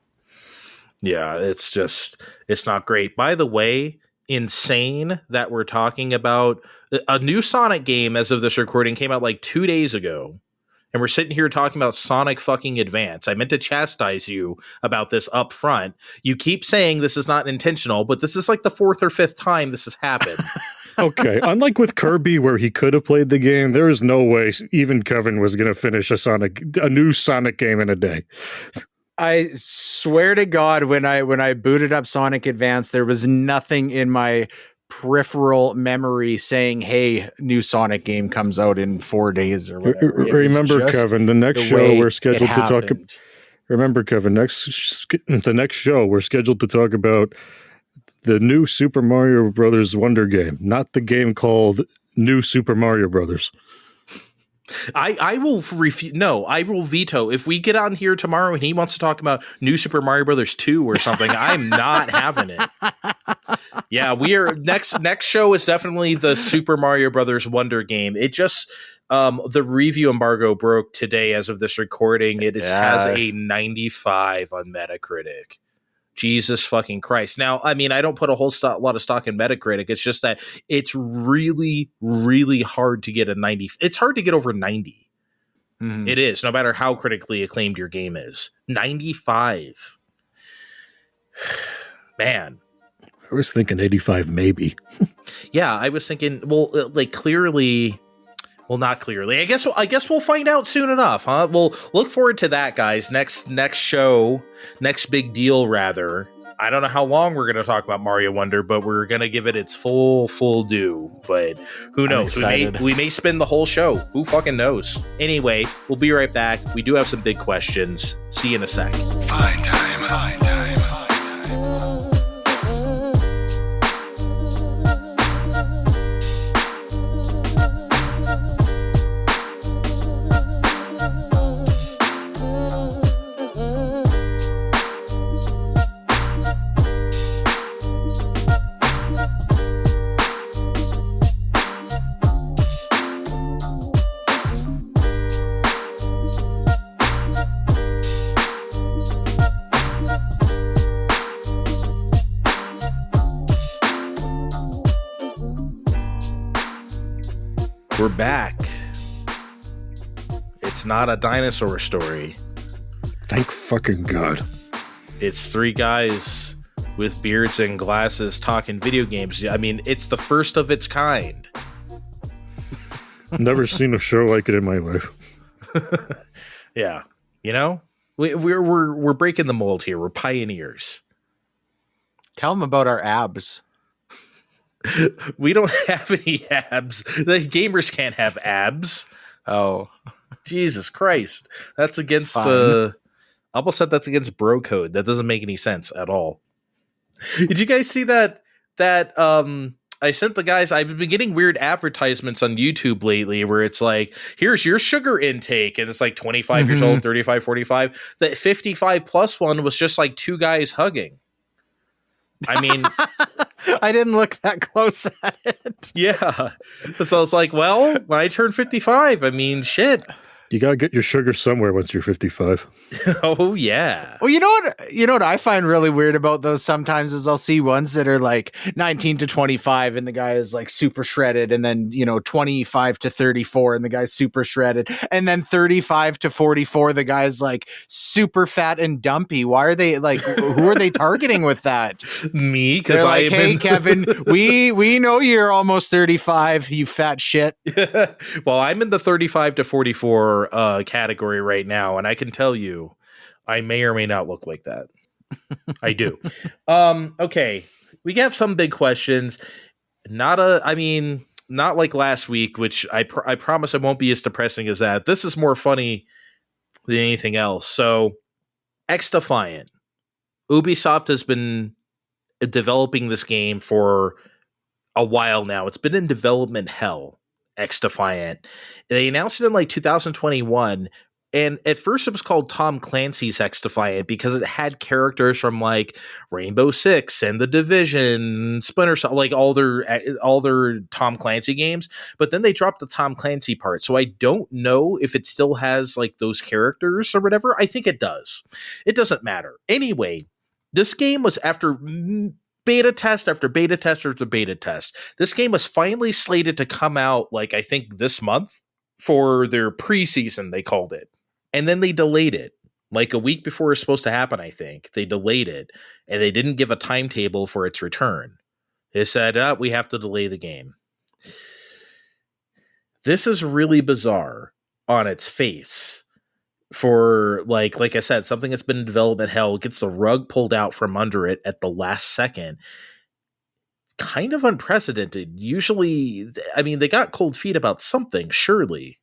Yeah, it's not great. By the way, insane that we're talking about a new Sonic game as of this recording came out like 2 days ago. And we're sitting here talking about Sonic fucking Advance. I meant to chastise you about this up front. You keep saying this is not intentional, but this is like the 4th or 5th time this has happened. Okay, unlike with Kirby where he could have played the game, there is no way even Kevin was going to finish a new Sonic game in a day. I swear to God, when I booted up Sonic Advance, there was nothing in my peripheral memory saying, hey, new Sonic game comes out in 4 days or whatever. Remember, Kevin, the next show we're scheduled to talk about. Remember, Kevin, the next show we're scheduled to talk about the new Super Mario Brothers Wonder game, not the game called New Super Mario Brothers. I will No, I will veto. If we get on here tomorrow and he wants to talk about New Super Mario Brothers 2 or something, I'm not having it. Yeah, we are next show is definitely the Super Mario Brothers Wonder game. It just the review embargo broke today as of this recording. It has a 95 on Metacritic. Jesus fucking Christ. Now, I mean, I don't put a lot of stock in Metacritic. It's just that it's really, really hard to get a 90. It's hard to get over 90. Mm-hmm. It is, no matter how critically acclaimed your game is. 95. Man. I was thinking 85, maybe. Yeah, I was thinking, well, like clearly... Well, not clearly. I guess we'll find out soon enough, huh? We'll look forward to that, guys. Next show, next big deal, rather. I don't know how long we're going to talk about Mario Wonder, but we're going to give it its full due. But who knows? We may spend the whole show. Who fucking knows? Anyway, we'll be right back. We do have some big questions. See you in a sec. Fine time. We're back. It's not a dinosaur story. Thank fucking God. It's three guys with beards and glasses talking video games. I mean, it's the first of its kind. Never seen a show like it in my life. Yeah, you know, we're breaking the mold here. We're pioneers. Tell them about our abs. We don't have any abs. The gamers can't have abs. Oh, Jesus Christ! That's against I almost said that's against bro code. That doesn't make any sense at all. Did you guys see that that I sent the guys, I've been getting weird advertisements on YouTube lately where it's like, here's your sugar intake. And it's like 25 years old, 35, 45. The 55 plus one was just like two guys hugging. I mean, I didn't look that close at it. yeah. So I was like, well, when I turn 55, I mean, shit. You gotta get your sugar somewhere once you're 55. Oh yeah. Well, you know what I find really weird about those sometimes is I'll see ones that are like 19 to 25 and the guy is like super shredded, and then 25 to 34 and the guy's super shredded, and then 35 to 44 the guy's like super fat and dumpy. Why are they like? Who are they targeting with that? Me, because like, hey, Kevin, we know you're almost 35, you fat shit. Well, I'm in the 35 to 44 category right now, and I can tell you I may or may not look like that. I do. Okay, we have some big questions. Not like last week, which I promise I won't be as depressing as that. This is more funny than anything else. So XDefiant, Ubisoft has been developing this game for a while now. It's been in development hell. XDefiant. They announced it in like 2021, and at first it was called Tom Clancy's XDefiant because it had characters from like Rainbow Six and The Division, Splinter Cell, like all their Tom Clancy games. But then they dropped the Tom Clancy part, so I don't know if it still has like those characters or whatever. I think it does. It doesn't matter. Anyway, this game was after beta test after beta test after beta test. This game was finally slated to come out, like, I think this month for their preseason, they called it. And then they delayed it. Like a week before it was supposed to happen, I think. They delayed it, and they didn't give a timetable for its return. They said, we have to delay the game. This is really bizarre on its face. For like I said, something that's been in development hell gets the rug pulled out from under it at the last second. It's kind of unprecedented. Usually, I mean, they got cold feet about something, surely.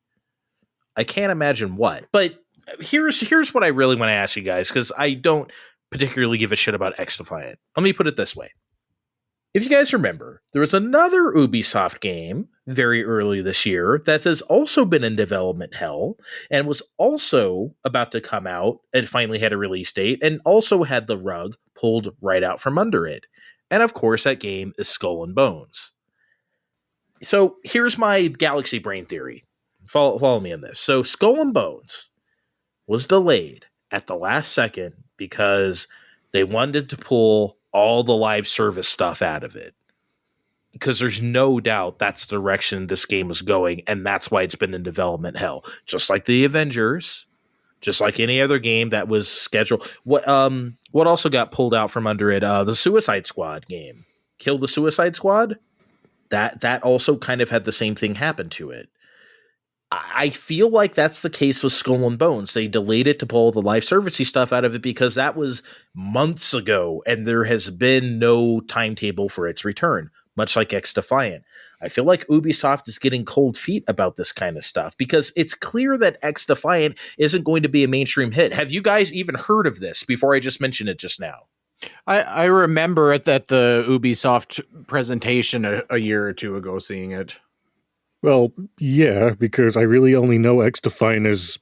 I can't imagine what. But here's what I really want to ask you guys, because I don't particularly give a shit about XDefiant. Let me put it this way. If you guys remember, there was another Ubisoft game very early this year that has also been in development hell and was also about to come out and finally had a release date and also had the rug pulled right out from under it. And of course, that game is Skull and Bones. So here's my galaxy brain theory. Follow me in this. So Skull and Bones was delayed at the last second because they wanted to pull all the live service stuff out of it, because there's no doubt that's the direction this game is going, and that's why it's been in development hell. Just like the Avengers, just like any other game that was scheduled. What also got pulled out from under it? The Suicide Squad game, Kill the Suicide Squad. That also kind of had the same thing happen to it. I feel like that's the case with Skull and Bones. They delayed it to pull the live servicey stuff out of it because that was months ago, and there has been no timetable for its return, much like XDefiant. I feel like Ubisoft is getting cold feet about this kind of stuff because it's clear that XDefiant isn't going to be a mainstream hit. Have you guys even heard of this before I just mentioned it just now? I remember at the Ubisoft presentation a year or two ago seeing it. Well, yeah, because I really only know XDefiant as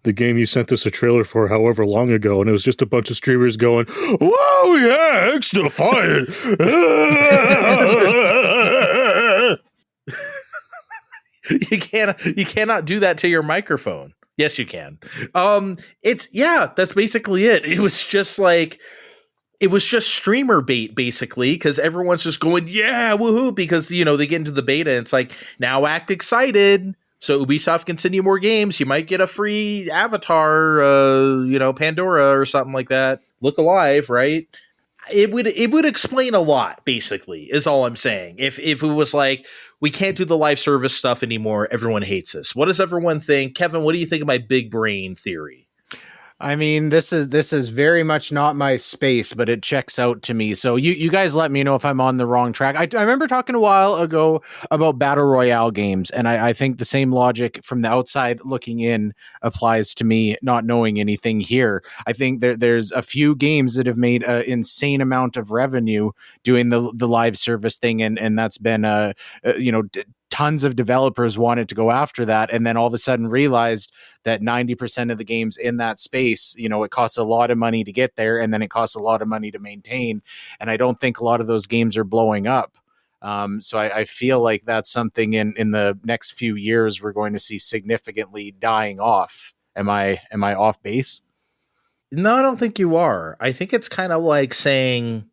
the game you sent us a trailer for however long ago, and it was just a bunch of streamers going, "Whoa, yeah, XDefiant!" You cannot do that to your microphone. Yes, you can. That's basically it. It was just streamer bait, basically, because everyone's just going, yeah, woohoo, because, they get into the beta, and it's like, now act excited. So Ubisoft can send you more games. You might get a free avatar, Pandora or something like that. Look alive, right? It would explain a lot, basically, is all I'm saying. If it was like, we can't do the live service stuff anymore, everyone hates us. What does everyone think? Kevin, what do you think of my big brain theory? I mean, this is very much not my space, but it checks out to me. So you guys let me know if I'm on the wrong track. I remember talking a while ago about battle royale games, and I think the same logic from the outside looking in applies to me, not knowing anything here. I think there's a few games that have made an insane amount of revenue doing the live service thing, and that's been tons of developers wanted to go after that, and then all of a sudden realized that 90% of the games in that space, it costs a lot of money to get there, and then it costs a lot of money to maintain. And I don't think a lot of those games are blowing up. So I feel like that's something in the next few years we're going to see significantly dying off. Am I off base? No, I don't think you are. I think it's kind of like saying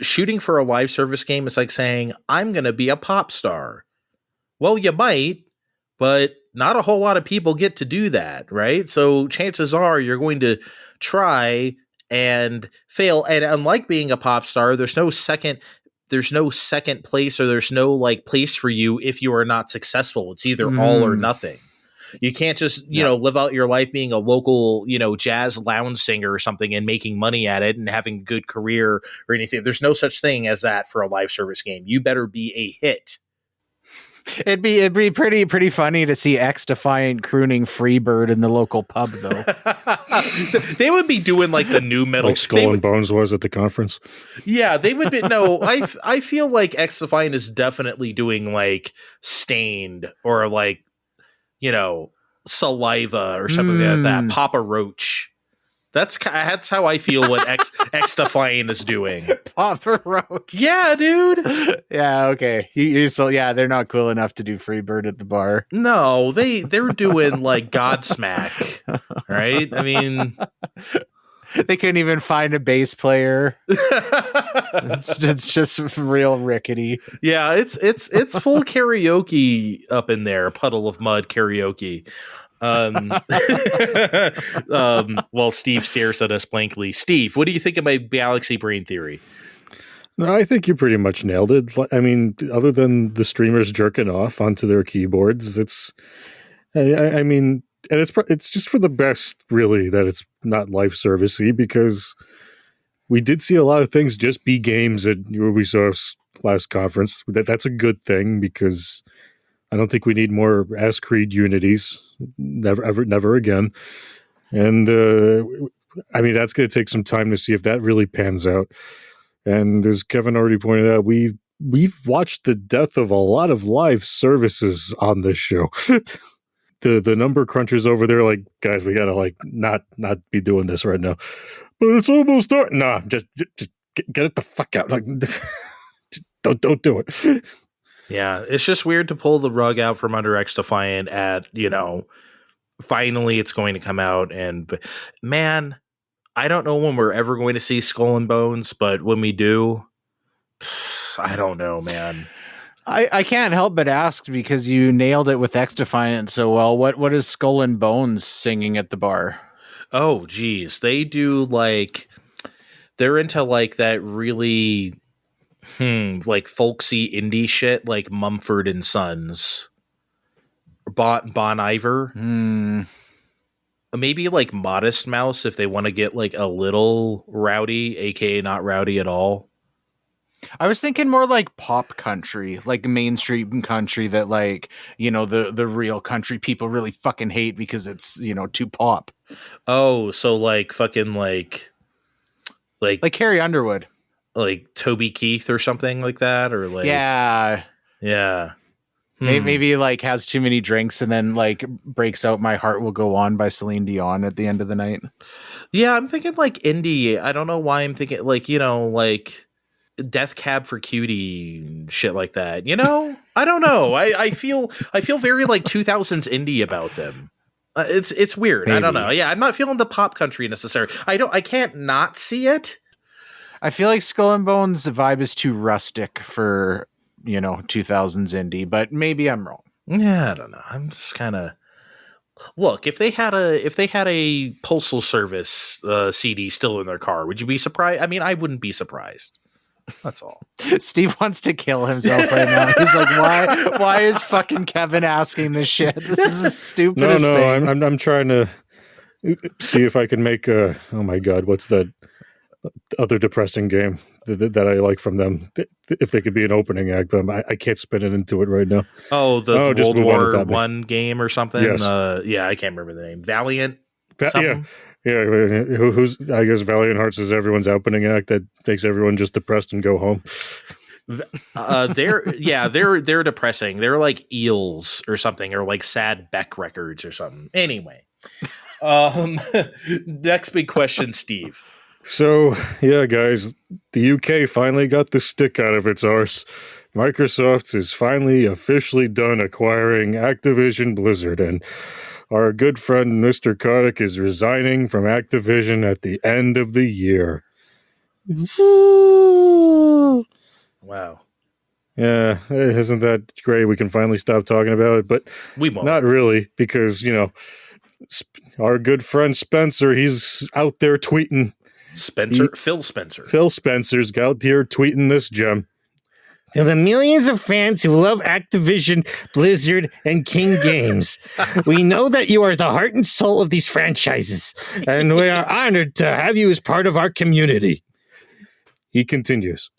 shooting for a live service game is like saying, I'm going to be a pop star. Well, you might, but not a whole lot of people get to do that, right? So chances are you're going to try and fail. And unlike being a pop star, there's no second place, or there's no like place for you if you are not successful. It's either all or nothing. You can't just, live out your life being a local, jazz lounge singer or something and making money at it and having a good career or anything. There's no such thing as that for a live service game. You better be a hit. It'd be pretty funny to see XDefiant crooning Freebird in the local pub, though. They would be doing like the new metal, like Skull and Bones was at the conference. Yeah, they would be. No, I feel like XDefiant is definitely doing like Stained or like Saliva or something like that. Papa Roach. That's how I feel what XDefiant is doing. Papa Roach. Yeah, dude. Yeah, okay. They're not cool enough to do Freebird at the bar. No, they're doing like Godsmack, right? I mean, they couldn't even find a bass player. It's just real rickety. Yeah, it's full karaoke up in there. Puddle of Mud karaoke. While Steve stares at us blankly. Steve, what do you think of my galaxy brain theory? No, I think you pretty much nailed it. I mean, other than the streamers jerking off onto their keyboards, I mean, and it's just for the best, really, that it's not live servicey, because we did see a lot of things just be games at Ubisoft's last conference. That's a good thing, because I don't think we need more Ass Creed Unities. Never again. And I mean, that's going to take some time to see if that really pans out. And as Kevin already pointed out, we've watched the death of a lot of live services on this show. The number crunchers over there, like, guys, we got to like not be doing this right now. But it's almost done. Nah, just get it the fuck out. Like, don't do it. Yeah, it's just weird to pull the rug out from under XDefiant at, finally it's going to come out. And man, I don't know when we're ever going to see Skull and Bones, but when we do, I don't know, man. I can't help but ask, because you nailed it with XDefiant so well. What is Skull and Bones singing at the bar? Oh, geez. They do like, they're into like that really... like folksy indie shit, like Mumford and Sons, Bon Iver, maybe like Modest Mouse if they want to get like a little rowdy, aka not rowdy at all. I was thinking more like pop country, like mainstream country that like the real country people really fucking hate because it's too pop. Oh, so like fucking like Carrie Underwood. Like Toby Keith or something like that, or like yeah. Maybe like has too many drinks and then like breaks out "My Heart Will Go On" by Celine Dion at the end of the night. Yeah, I'm thinking like indie. I don't know why I'm thinking like like Death Cab for Cutie shit like that. I don't know. I feel very like 2000s indie about them. It's weird. Maybe. I don't know. Yeah, I'm not feeling the pop country necessarily. I can't not see it. I feel like Skull and Bones' vibe is too rustic for, 2000s indie, but maybe I'm wrong. Yeah, I don't know. I'm just kind of look. If they had a postal service CD still in their car, would you be surprised? I mean, I wouldn't be surprised. That's all. Steve wants to kill himself right now. He's like, why is fucking Kevin asking this shit? This is the stupidest thing. I'm trying to. see if I can make oh my god, what's that other depressing game that I like from them? If they could be an opening act, but I can't spin it into it right now. Oh, the just World move on War without me. One game or something. Yes. Yeah, I can't remember the name. Valiant. Yeah. Who's I guess Valiant Hearts is everyone's opening act that makes everyone just depressed and go home. They're depressing. They're like eels or something, or like sad Beck records or something. Anyway, next big question, Steve. So yeah, guys, the UK finally got the stick out of its arse. Microsoft is finally officially done acquiring Activision Blizzard, and our good friend Mr. Kotick is resigning from Activision at the end of the year. Wow. Yeah, isn't that great? We can finally stop talking about it, but We won't. not really, because, our good friend Spencer, he's out there tweeting. Phil Spencer. Phil Spencer's out here tweeting this gem. To the millions of fans who love Activision, Blizzard, and King Games, we know that you are the heart and soul of these franchises, and we are honored to have you as part of our community. He continues.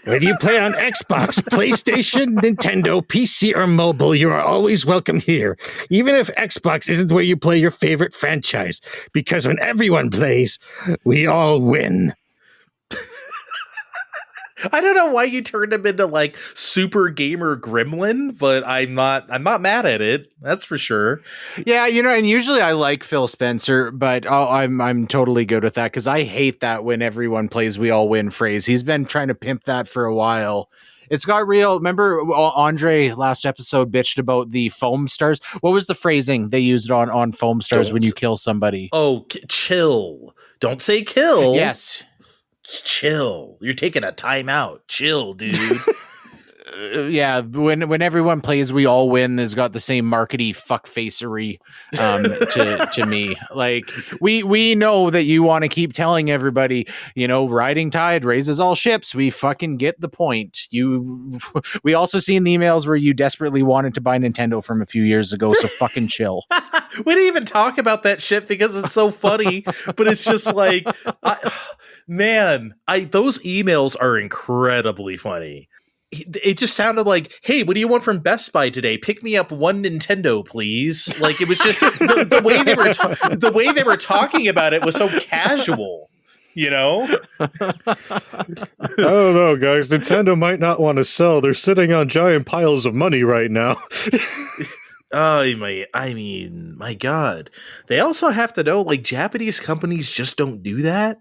Whether you play on Xbox, PlayStation, Nintendo, PC, or mobile, you are always welcome here, even if Xbox isn't where you play your favorite franchise, because when everyone plays, we all win. I don't know why you turned him into like super gamer gremlin, but I'm not mad at it. That's for sure. Yeah, and usually I like Phil Spencer, but I'm totally good with that because I hate that when everyone plays we all win phrase. He's been trying to pimp that for a while. It's got real. Remember Andre last episode bitched about the foam stars? What was the phrasing they used on foam stars when you kill somebody? Oh, chill. Don't say kill. Yes. Chill. You're taking a timeout. Chill, dude. Yeah, when everyone plays we all win has got the same markety fuckfacery to me. Like we know that you want to keep telling everybody, riding tide raises all ships. We fucking get the point. We also seen the emails where you desperately wanted to buy Nintendo from a few years ago, so fucking chill. We didn't even talk about that shit because it's so funny, but it's just like those emails are incredibly funny. It just sounded like, hey, what do you want from Best Buy today? Pick me up one Nintendo, please. Like, it was just the way they were talking about it was so casual, I don't know, guys. Nintendo might not want to sell. They're sitting on giant piles of money right now. My God. They also have to know, like, Japanese companies just don't do that.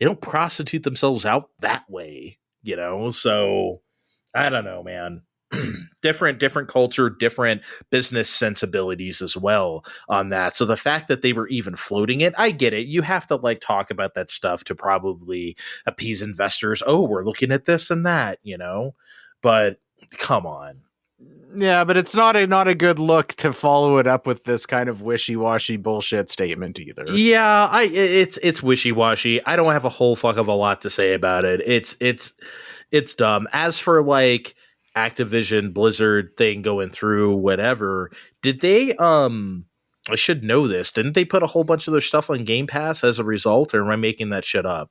They don't prostitute themselves out that way, So I don't know, man. different culture, different business sensibilities as well on that. So the fact that they were even floating it, I get it. You have to like talk about that stuff to probably appease investors. Oh, we're looking at this and that, but come on. Yeah, but it's not a good look to follow it up with this kind of wishy-washy bullshit statement either. Yeah, it's wishy-washy. I don't have a whole fuck of a lot to say about it. It's dumb. As for like Activision Blizzard thing going through whatever, did they I should know this. Didn't they put a whole bunch of their stuff on Game Pass as a result, or am I making that shit up?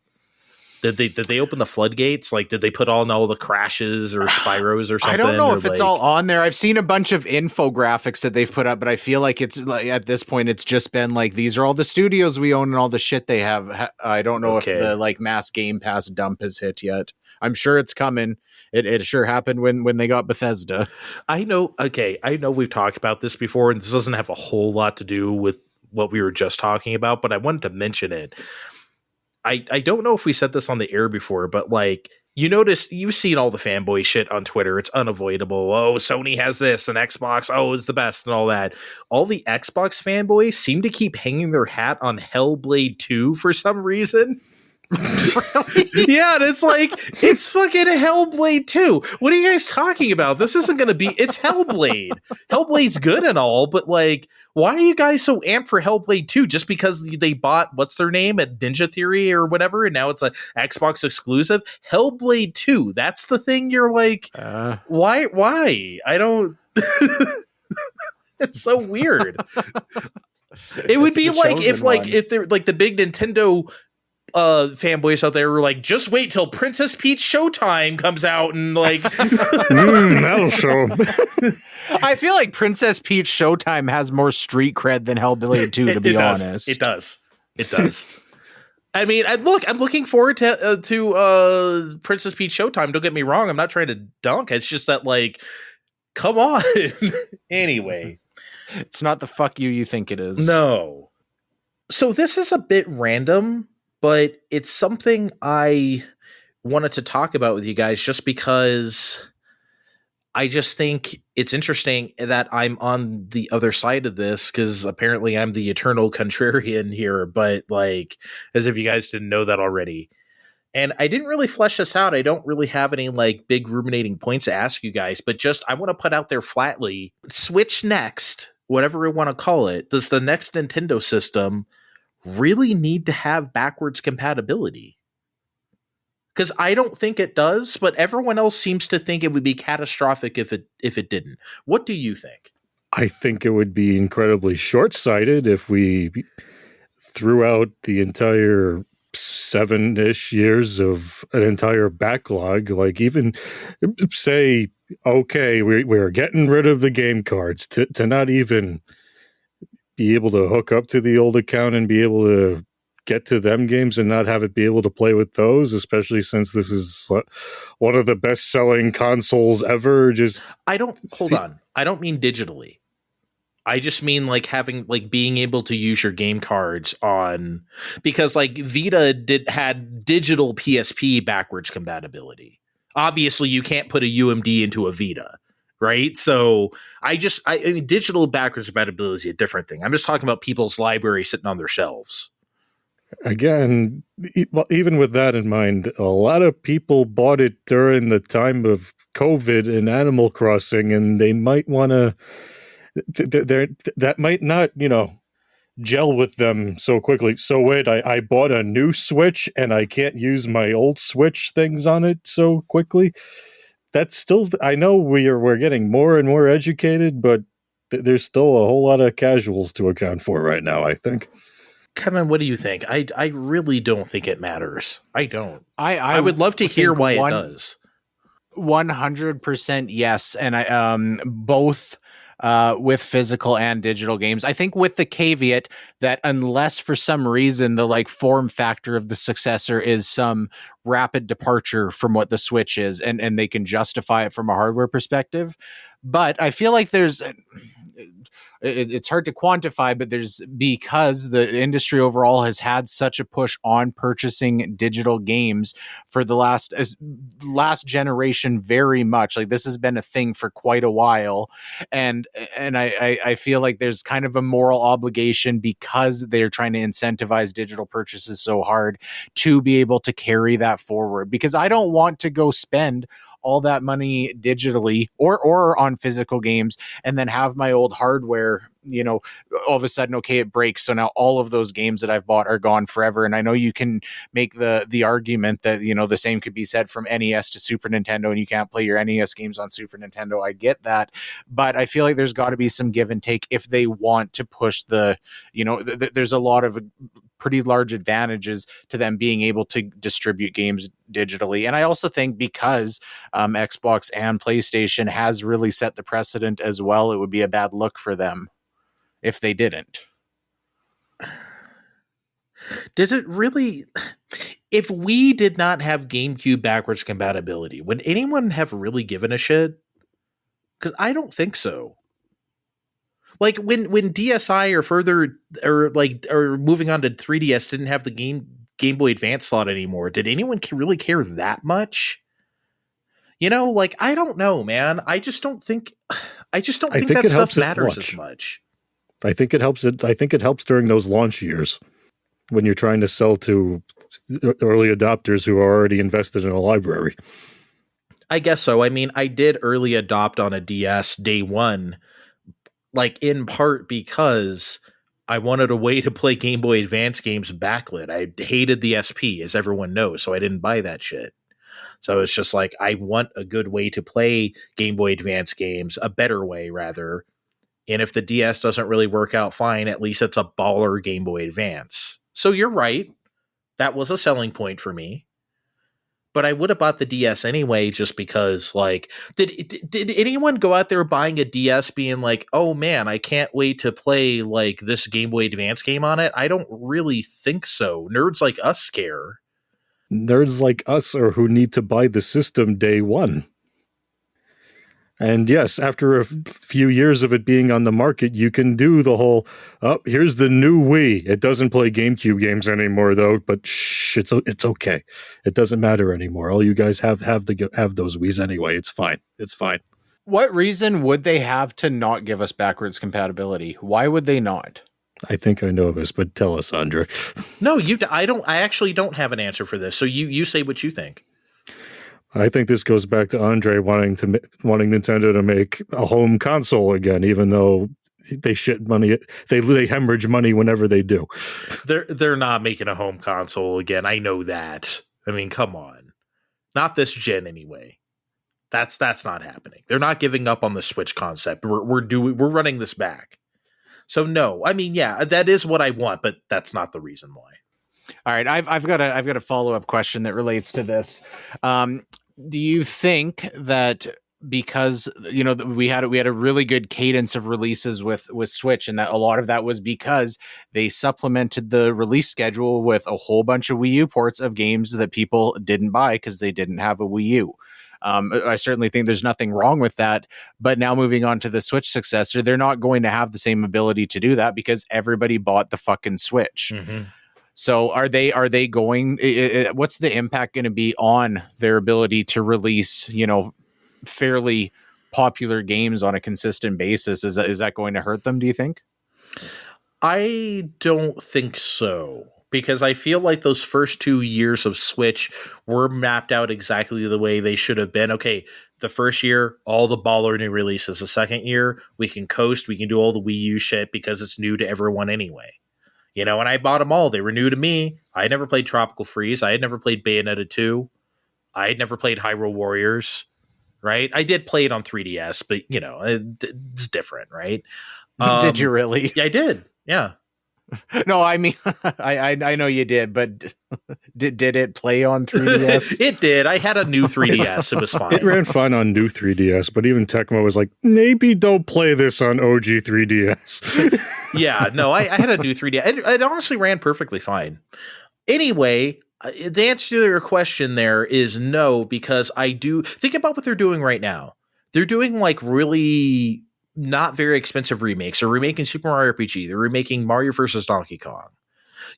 Did they open the floodgates? Like, did they put on all the crashes or Spyros or something? I don't know if it's all on there. I've seen a bunch of infographics that they've put up, but I feel like it's like at this point it's just been like these are all the studios we own and all the shit they have. I don't know if the like mass Game Pass dump has hit yet. I'm sure it's coming. It sure happened when they got Bethesda. I know. Okay, I know we've talked about this before, and this doesn't have a whole lot to do with what we were just talking about, but I wanted to mention it. I don't know if we said this on the air before, but like you've seen all the fanboy shit on Twitter. It's unavoidable. Oh, Sony has this and Xbox. Oh, it's the best and all that. All the Xbox fanboys seem to keep hanging their hat on Hellblade 2 for some reason. Really? Yeah, and it's like, it's fucking Hellblade 2. What are you guys talking about? This isn't going to be, it's Hellblade. Hellblade's good and all, but like, why are you guys so amped for Hellblade 2? Just because they bought, what's their name, at Ninja Theory or whatever, and now it's a Xbox exclusive? Hellblade 2, that's the thing you're like, why? I don't... It's so weird. It would It's be the like chosen one. if they're like the big Nintendo fanboys out there were like, just wait till Princess Peach Showtime comes out and like That'll show 'em. I feel like Princess Peach Showtime has more street cred than Hellblade 2, to be honest. It does. I mean, I'm looking forward to Princess Peach Showtime. Don't get me wrong. I'm not trying to dunk. It's just that, like, come on. Anyway. It's not the fuck you think it is. No. So this is a bit random, but it's something I wanted to talk about with you guys just because I just think it's interesting that I'm on the other side of this, because apparently I'm the eternal contrarian here, but like, as if you guys didn't know that already. And I didn't really flesh this out. I don't really have any like big ruminating points to ask you guys, but just I want to put out there flatly, Switch Next, whatever we want to call it, does the next Nintendo system really need to have backwards compatibility? Because I don't think it does, but everyone else seems to think it would be catastrophic if it didn't. What do you think? I think it would be incredibly short-sighted if we threw out the entire 7-ish years of an entire backlog. Like, even say, okay, we're getting rid of the game cards, to not even be able to hook up to the old account and be able to get to them games and not have it be able to play with those, especially since this is one of the best-selling consoles ever. I don't mean digitally. I just mean like having, like, being able to use your game cards on, because like Vita had digital PSP backwards compatibility. Obviously you can't put a UMD into a Vita, right? So I mean, digital backwards compatibility is a different thing. I'm just talking about people's library sitting on their shelves. Again, even with that in mind, a lot of people bought it during the time of COVID and Animal Crossing, and they might want to, that might not, gel with them so quickly. So wait, I bought a new Switch and I can't use my old Switch things on it so quickly. That's still, I know we're getting more and more educated, but there's still a whole lot of casuals to account for right now, I think. Kevin, what do you think? I really don't think it matters. I don't. I would love to hear why it does. 100% yes, and I both with physical and digital games. I think with the caveat that unless for some reason the like form factor of the successor is some rapid departure from what the Switch is, and they can justify it from a hardware perspective. But I feel like it's hard to quantify, but because the industry overall has had such a push on purchasing digital games for the last generation, very much. Like, this has been a thing for quite a while. And I feel like there's kind of a moral obligation, because they're trying to incentivize digital purchases so hard, to be able to carry that forward, because I don't want to go spend all that money digitally or on physical games and then have my old hardware, all of a sudden, okay, it breaks. So now all of those games that I've bought are gone forever. And I know you can make the argument that, the same could be said from NES to Super Nintendo, and you can't play your NES games on Super Nintendo. I get that. But I feel like there's got to be some give and take if they want to push there's a lot of pretty large advantages to them being able to distribute games digitally. And I also think because Xbox and PlayStation has really set the precedent as well, it would be a bad look for them if they didn't. Does it really? If we did not have GameCube backwards compatibility, would anyone have really given a shit? Because I don't think so. Like when DSi or moving on to 3DS didn't have the Game Boy Advance slot anymore, did anyone really care that much? Like, I don't know, man. I just don't think that stuff matters as much. I think it helps. I think it helps during those launch years when you're trying to sell to early adopters who are already invested in a library. I guess so. I mean, I did early adopt on a DS day one, like in part because I wanted a way to play Game Boy Advance games backlit. I hated the SP, as everyone knows, so I didn't buy that shit. So it's just like, I want a good way to play Game Boy Advance games, a better way rather, And if the DS doesn't really work out fine, at least it's a baller Game Boy Advance. So you're right. That was a selling point for me. But I would have bought the DS anyway, just because, like, did anyone go out there buying a DS being like, oh man, I can't wait to play, like, this Game Boy Advance game on it? I don't really think so. Nerds like us care. Nerds like us are who need to buy the system day one. And yes, after a few years of it being on the market, you can do the whole, oh, here's the new Wii. It doesn't play GameCube games anymore, though, but shh, it's okay. It doesn't matter anymore. All you guys have those Wiis anyway. It's fine. It's fine. What reason would they have to not give us backwards compatibility? Why would they not? I think I know this, but tell us, Andre. No, I actually don't have an answer for this. So you say what you think. I think this goes back to Andre wanting Nintendo to make a home console again, even though they shit money. They hemorrhage money whenever they do. They're not making a home console again. I know that. I mean, come on, not this gen anyway. That's not happening. They're not giving up on the Switch concept. We're running this back. So no, I mean, yeah, that is what I want, but that's not the reason why. All right, I've got a follow up question that relates to this. Do you think that because we had a really good cadence of releases with Switch, and that a lot of that was because they supplemented the release schedule with a whole bunch of Wii U ports of games that people didn't buy because they didn't have a Wii U? I certainly think there's nothing wrong with that, but now moving on to the Switch successor, they're not going to have the same ability to do that because everybody bought the fucking Switch. Mm-hmm. So are they going, what's the impact going to be on their ability to release, fairly popular games on a consistent basis? Is that going to hurt them, do you think? I don't think so, because I feel like those first 2 years of Switch were mapped out exactly the way they should have been. Okay, the first year, all the baller new releases. The second year, we can coast, we can do all the Wii U shit because it's new to everyone anyway. And I bought them all. They were new to me. I had never played Tropical Freeze. I had never played Bayonetta 2. I had never played Hyrule Warriors, right? I did play it on 3DS, but, it's different, right? Did you really? Yeah, I did. Yeah. No, I mean, I know you did, but did it play on 3DS? It did. I had a new 3DS. It was fine. It ran fine on new 3DS, but even Tecmo was like, maybe don't play this on OG 3DS. Yeah, no, I had a new 3DS. It honestly ran perfectly fine. Anyway, the answer to your question there is no, because I do think about what they're doing right now. They're doing like really not very expensive remakes. They're remaking Super Mario RPG. They're remaking Mario vs. Donkey Kong.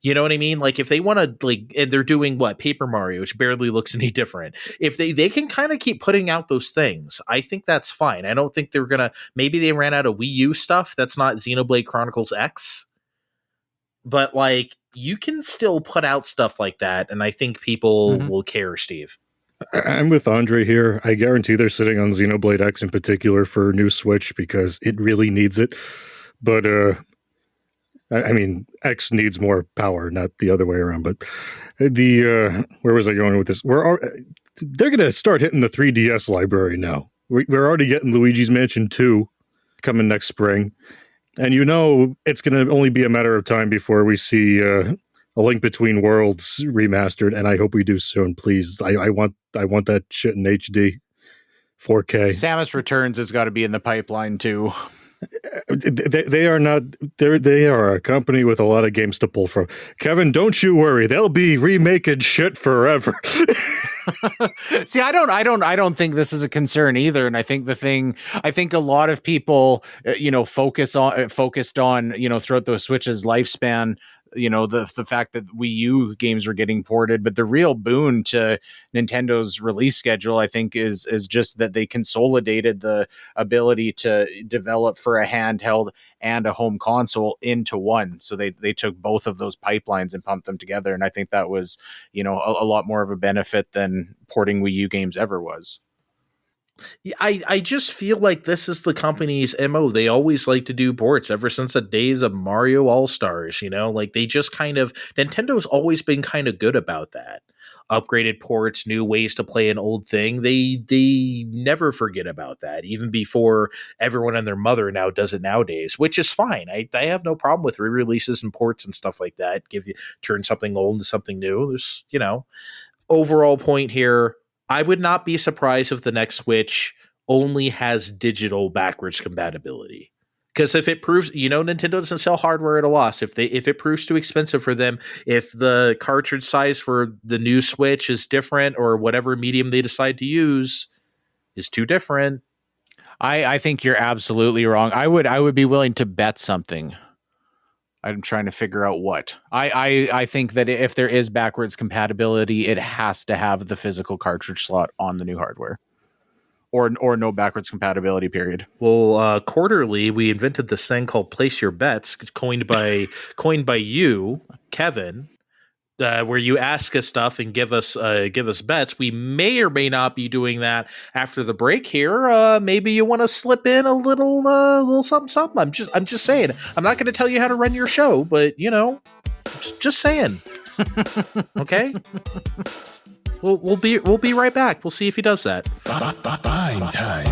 You know what I mean? Like if they want to, like, and they're doing what, Paper Mario, which barely looks any different. If they can kind of keep putting out those things, I think that's fine. I don't think they're gonna. Maybe they ran out of Wii U stuff that's not Xenoblade Chronicles X, but like you can still put out stuff like that, and I think people will care, Steve. I'm with Andre here. I guarantee they're sitting on Xenoblade X in particular for new Switch because it really needs it. But I mean, X needs more power, not the other way around. But where was I going with this? They're going to start hitting the 3DS library now. We're already getting Luigi's Mansion 2 coming next spring, and it's going to only be a matter of time before we see A Link Between Worlds remastered, and I hope we do soon. Please, I want that shit in HD, 4K. Samus Returns has got to be in the pipeline too. They are not. They are a company with a lot of games to pull from. Kevin, don't you worry. They'll be remaking shit forever. See, I don't think this is a concern either. And I think a lot of people, focused on, throughout the Switch's lifespan, the fact that Wii U games were getting ported, but the real boon to Nintendo's release schedule, I think, is just that they consolidated the ability to develop for a handheld and a home console into one. So they took both of those pipelines and pumped them together. And I think that was, a lot more of a benefit than porting Wii U games ever was. I just feel like this is the company's MO. They always like to do ports ever since the days of Mario All-Stars, like they just kind of, Nintendo's always been kind of good about that. upgraded ports, new ways to play an old thing, they never forget about that, even before everyone and their mother now does it nowadays, which is fine. I have no problem with re-releases and ports and stuff like that. Turn something old into something new. There's, overall point here, I would not be surprised if the next Switch only has digital backwards compatibility. Because if it proves, Nintendo doesn't sell hardware at a loss. If it proves too expensive for them, if the cartridge size for the new Switch is different, or whatever medium they decide to use is too different. I think you're absolutely wrong. I would be willing to bet something. I'm trying to figure out what. I think that if there is backwards compatibility, it has to have the physical cartridge slot on the new hardware. Or no backwards compatibility, period. Well, quarterly, we invented this thing called Place Your Bets, coined by you, Kevin, where you ask us stuff and give us bets. We may or may not be doing that after the break here. Maybe you want to slip in a little something. I'm just saying. I'm not going to tell you how to run your show, but just saying. Okay. We'll be right back. We'll see if he does that. Fine time.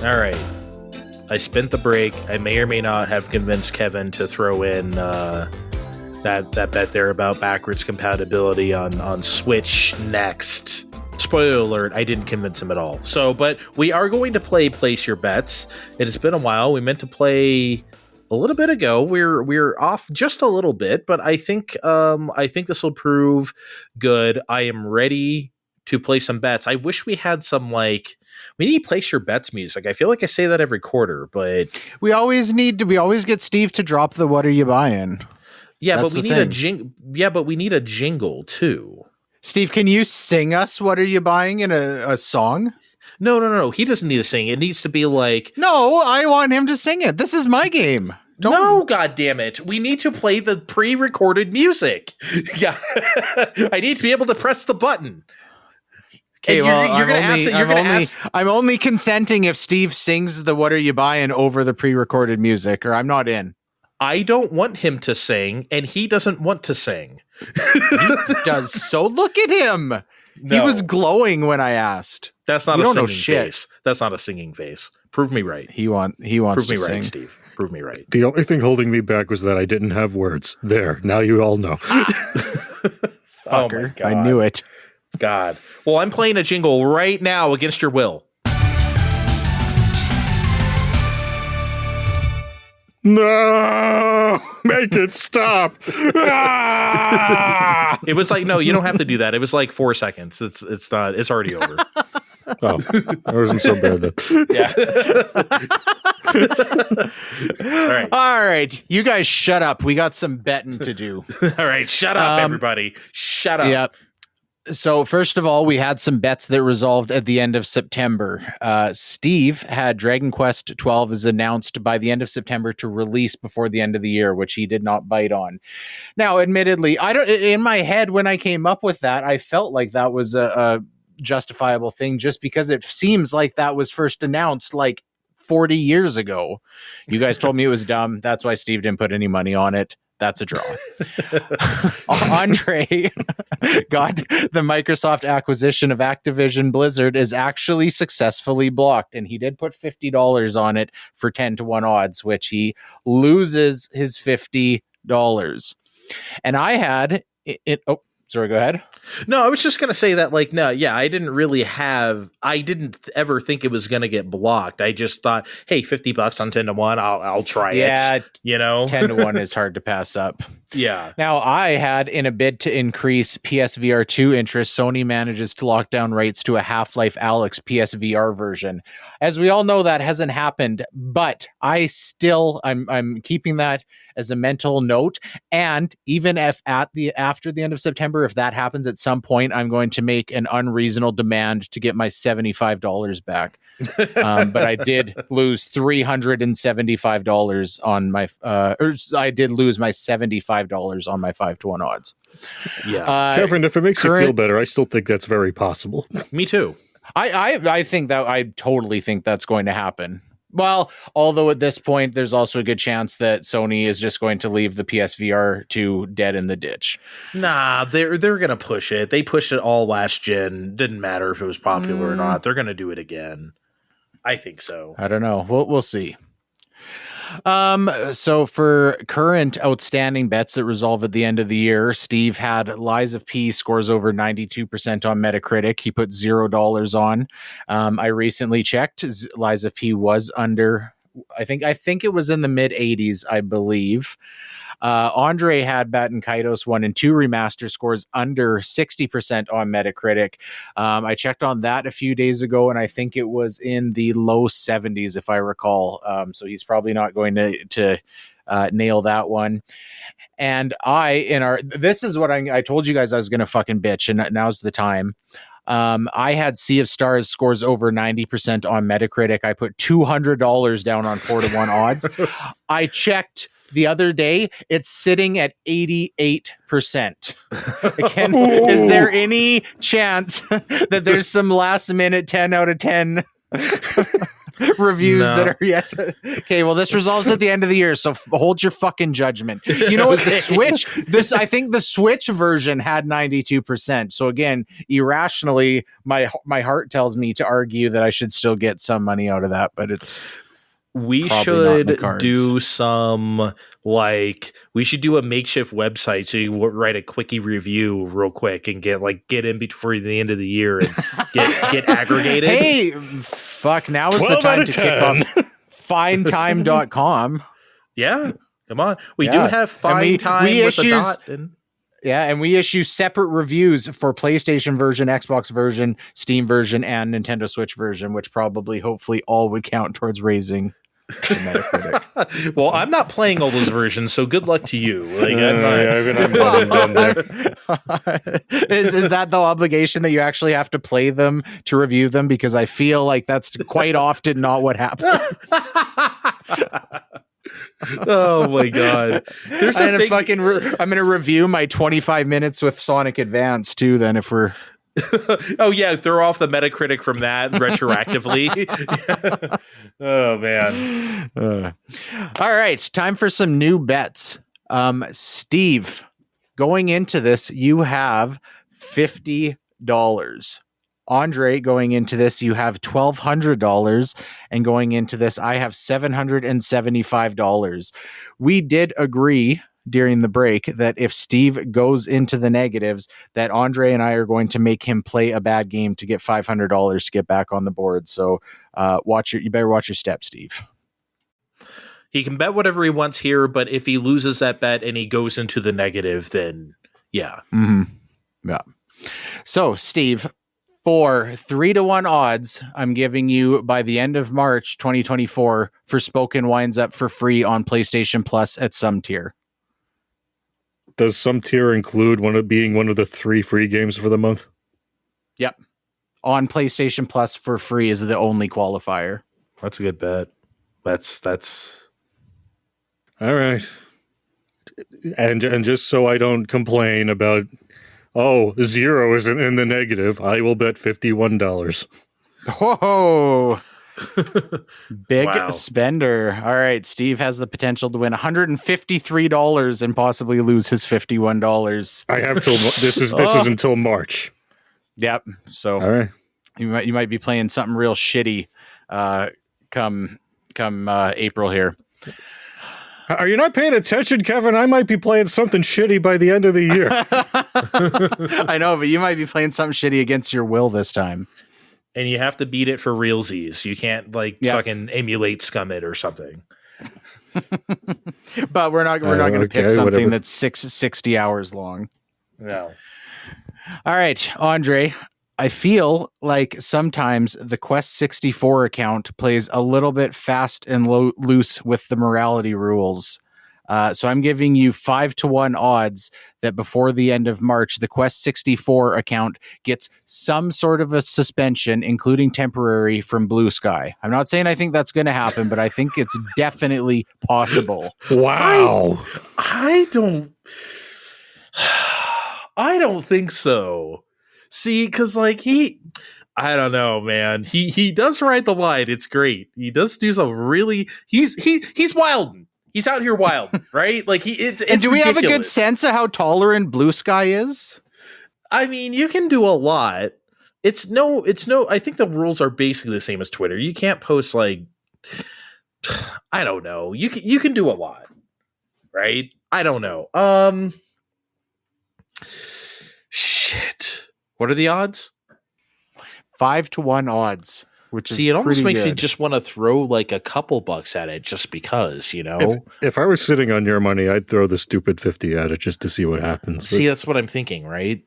All right. I spent the break. I may or may not have convinced Kevin to throw in that bet there about backwards compatibility on Switch next. Spoiler alert, I didn't convince him at all. But we are going to play Place Your Bets. It has been a while. We meant to play a little bit ago. We're off just a little bit, but I think this will prove good. I am ready to play some bets. I wish we had some we need Place Your Bets music. I feel like I say that every quarter, but we always get Steve to drop the "What are you buying?" Yeah, That's but we need a jingle too. Steve, can you sing us "What are you buying" in a song? No. He doesn't need to sing. It needs to be like, no, I want him to sing it. This is my game. No, God damn it. We need to play the pre-recorded music. Yeah. I need to be able to press the button. Okay, I'm only consenting if Steve sings the "What are you buying" over the pre-recorded music, or I'm not in. I don't want him to sing, and he doesn't want to sing. He does. So look at him. No. He was glowing when I asked. That's not a singing face. That's not a singing face. Prove me right. He wants Prove to me sing. Right, Steve. Prove me right. The only thing holding me back was that I didn't have words. There. Now you all know. Fucker. Oh my God. I knew it. God. Well, I'm playing a jingle right now against your will. No! Make it stop! It was like, no, you don't have to do that. It was like 4 seconds. It's not. It's already over. Oh, that wasn't so bad then. Yeah. All right. You guys shut up. We got some betting to do. All right. Shut up, everybody. Shut up. Yep. So first of all, we had some bets that resolved at the end of September. Steve had Dragon Quest 12 as announced by the end of September to release before the end of the year, which he did not bite on. Now, admittedly, in my head when I came up with that, I felt like that was a justifiable thing just because it seems like that was first announced like 40 years ago. You guys told me it was dumb. That's why Steve didn't put any money on it. That's a draw. Andre got the Microsoft acquisition of Activision Blizzard is actually successfully blocked, and he did put $50 on it for 10-1 odds, which he loses his $50. And I had it. Oh, sorry, go ahead. No, I was just going to say that, like, no, yeah, I didn't ever think it was going to get blocked. I just thought, hey, $50 on 10-1, I'll try it. Yeah, you know, 10-1 is hard to pass up. Yeah. Now, I had, in a bid to increase PSVR 2 interest, Sony manages to lock down rights to a Half-Life Alyx PSVR version. As we all know, that hasn't happened, but I'm keeping that as a mental note. And even if after the end of September, if that happens at some point, I'm going to make an unreasonable demand to get my $75 back. But I did lose $375 on my, I did lose my $75 on my 5-1 odds. Yeah. Kevin, if it makes you feel better, I still think that's very possible. Me too. I think that I totally think that's going to happen. Well, although at this point, there's also a good chance that Sony is just going to leave the PSVR 2 dead in the ditch. Nah, they're going to push it. They pushed it all last gen. Didn't matter if it was popular or not. They're going to do it again. I think so. I don't know. We'll see. So for current outstanding bets that resolve at the end of the year, Steve had Lies of P scores over 92% on Metacritic. He put $0 on. I recently checked. Lies of P was under, I think it was in the mid 80s, I believe. Andre had Bat and Kaitos 1 and 2 remaster scores under 60% on Metacritic. I checked on that a few days ago, and I think it was in the low 70s, if I recall. So he's probably not going to nail that one. And this is what I told you guys I was going to fucking bitch, and now's the time. I had Sea of Stars scores over 90% on Metacritic. I put $200 down on 4-1 odds. I checked the other day, it's sitting at 88%. Again, is there any chance that there's some last minute 10 out of 10 reviews that are yet? Okay, well, this resolves at the end of the year, so hold your fucking judgment. You know what? The Switch, I think the Switch version had 92%. So again, irrationally, my heart tells me to argue that I should still get some money out of that, but it's we should do some, we should do a makeshift website so you write a quickie review real quick and get in before the end of the year and get aggregated. Hey, fuck, now is the time to kick off findtime.com. Yeah, come on. We do have Find Time with a dot. Yeah, and we issue separate reviews for PlayStation version, Xbox version, Steam version, and Nintendo Switch version, which probably, hopefully, all would count towards raising the Metacritic. Well, I'm not playing all those versions, so good luck to you. Is that the obligation that you actually have to play them to review them? Because I feel like that's quite often not what happens. Oh my god! I'm going to review my 25 minutes with Sonic Advance too. Then, if we're oh yeah, throw off the Metacritic from that retroactively. Oh man! All right, time for some new bets. Steve, going into this, you have $50. Andre, going into this, you have $1,200, and going into this, I have $775. We did agree during the break that if Steve goes into the negatives, that Andre and I are going to make him play a bad game to get $500 to get back on the board. So you better watch your step, Steve. He can bet whatever he wants here, but if he loses that bet and he goes into the negative, then yeah. Mm-hmm. Yeah. So, Steve, for 3-1 odds, I'm giving you by the end of March 2024 for Spoken Winds Up for free on PlayStation Plus at some tier. Does some tier include one of the 3 free games for the month? Yep. On PlayStation Plus for free is the only qualifier. That's a good bet. That's all right. And just so I don't complain about, 0 isn't in the negative, I will bet $51. Whoa. Big spender. All right, Steve has the potential to win $153 and possibly lose his $51. I have till this is until March. Yep. So all right, you might be playing something real shitty come April here. Are you not paying attention, Kevin? I might be playing something shitty by the end of the year. I know, but you might be playing something shitty against your will this time. And you have to beat it for realsies. You can't fucking emulate Scum It or something. But we're not going to okay, pick something whatever. that's 60 hours long. No. All right, Andre, I feel like sometimes the Quest 64 account plays a little bit fast and loose with the morality rules. So I'm giving you 5-1 odds that before the end of March, the Quest 64 account gets some sort of a suspension, including temporary, from Blue Sky. I'm not saying I think that's going to happen, but I think it's definitely possible. Wow. I don't think so. See, because like I don't know, man. He does ride the line. It's great. He does do some really. He's wilding. He's out here wild, right? Like it's And do we have a good ridiculous. sense of how tolerant Blue Sky is? I mean, you can do a lot. It's no. I think the rules are basically the same as Twitter. You can't post like, I don't know. You can do a lot, right? I don't know. Shit. What are the odds? 5-1 odds, which is it almost pretty makes me good. just want to throw like a couple bucks at it just because, you know. If I was sitting on your money, I'd throw the stupid 50 at it just to see what happens. See, that's what I'm thinking, right?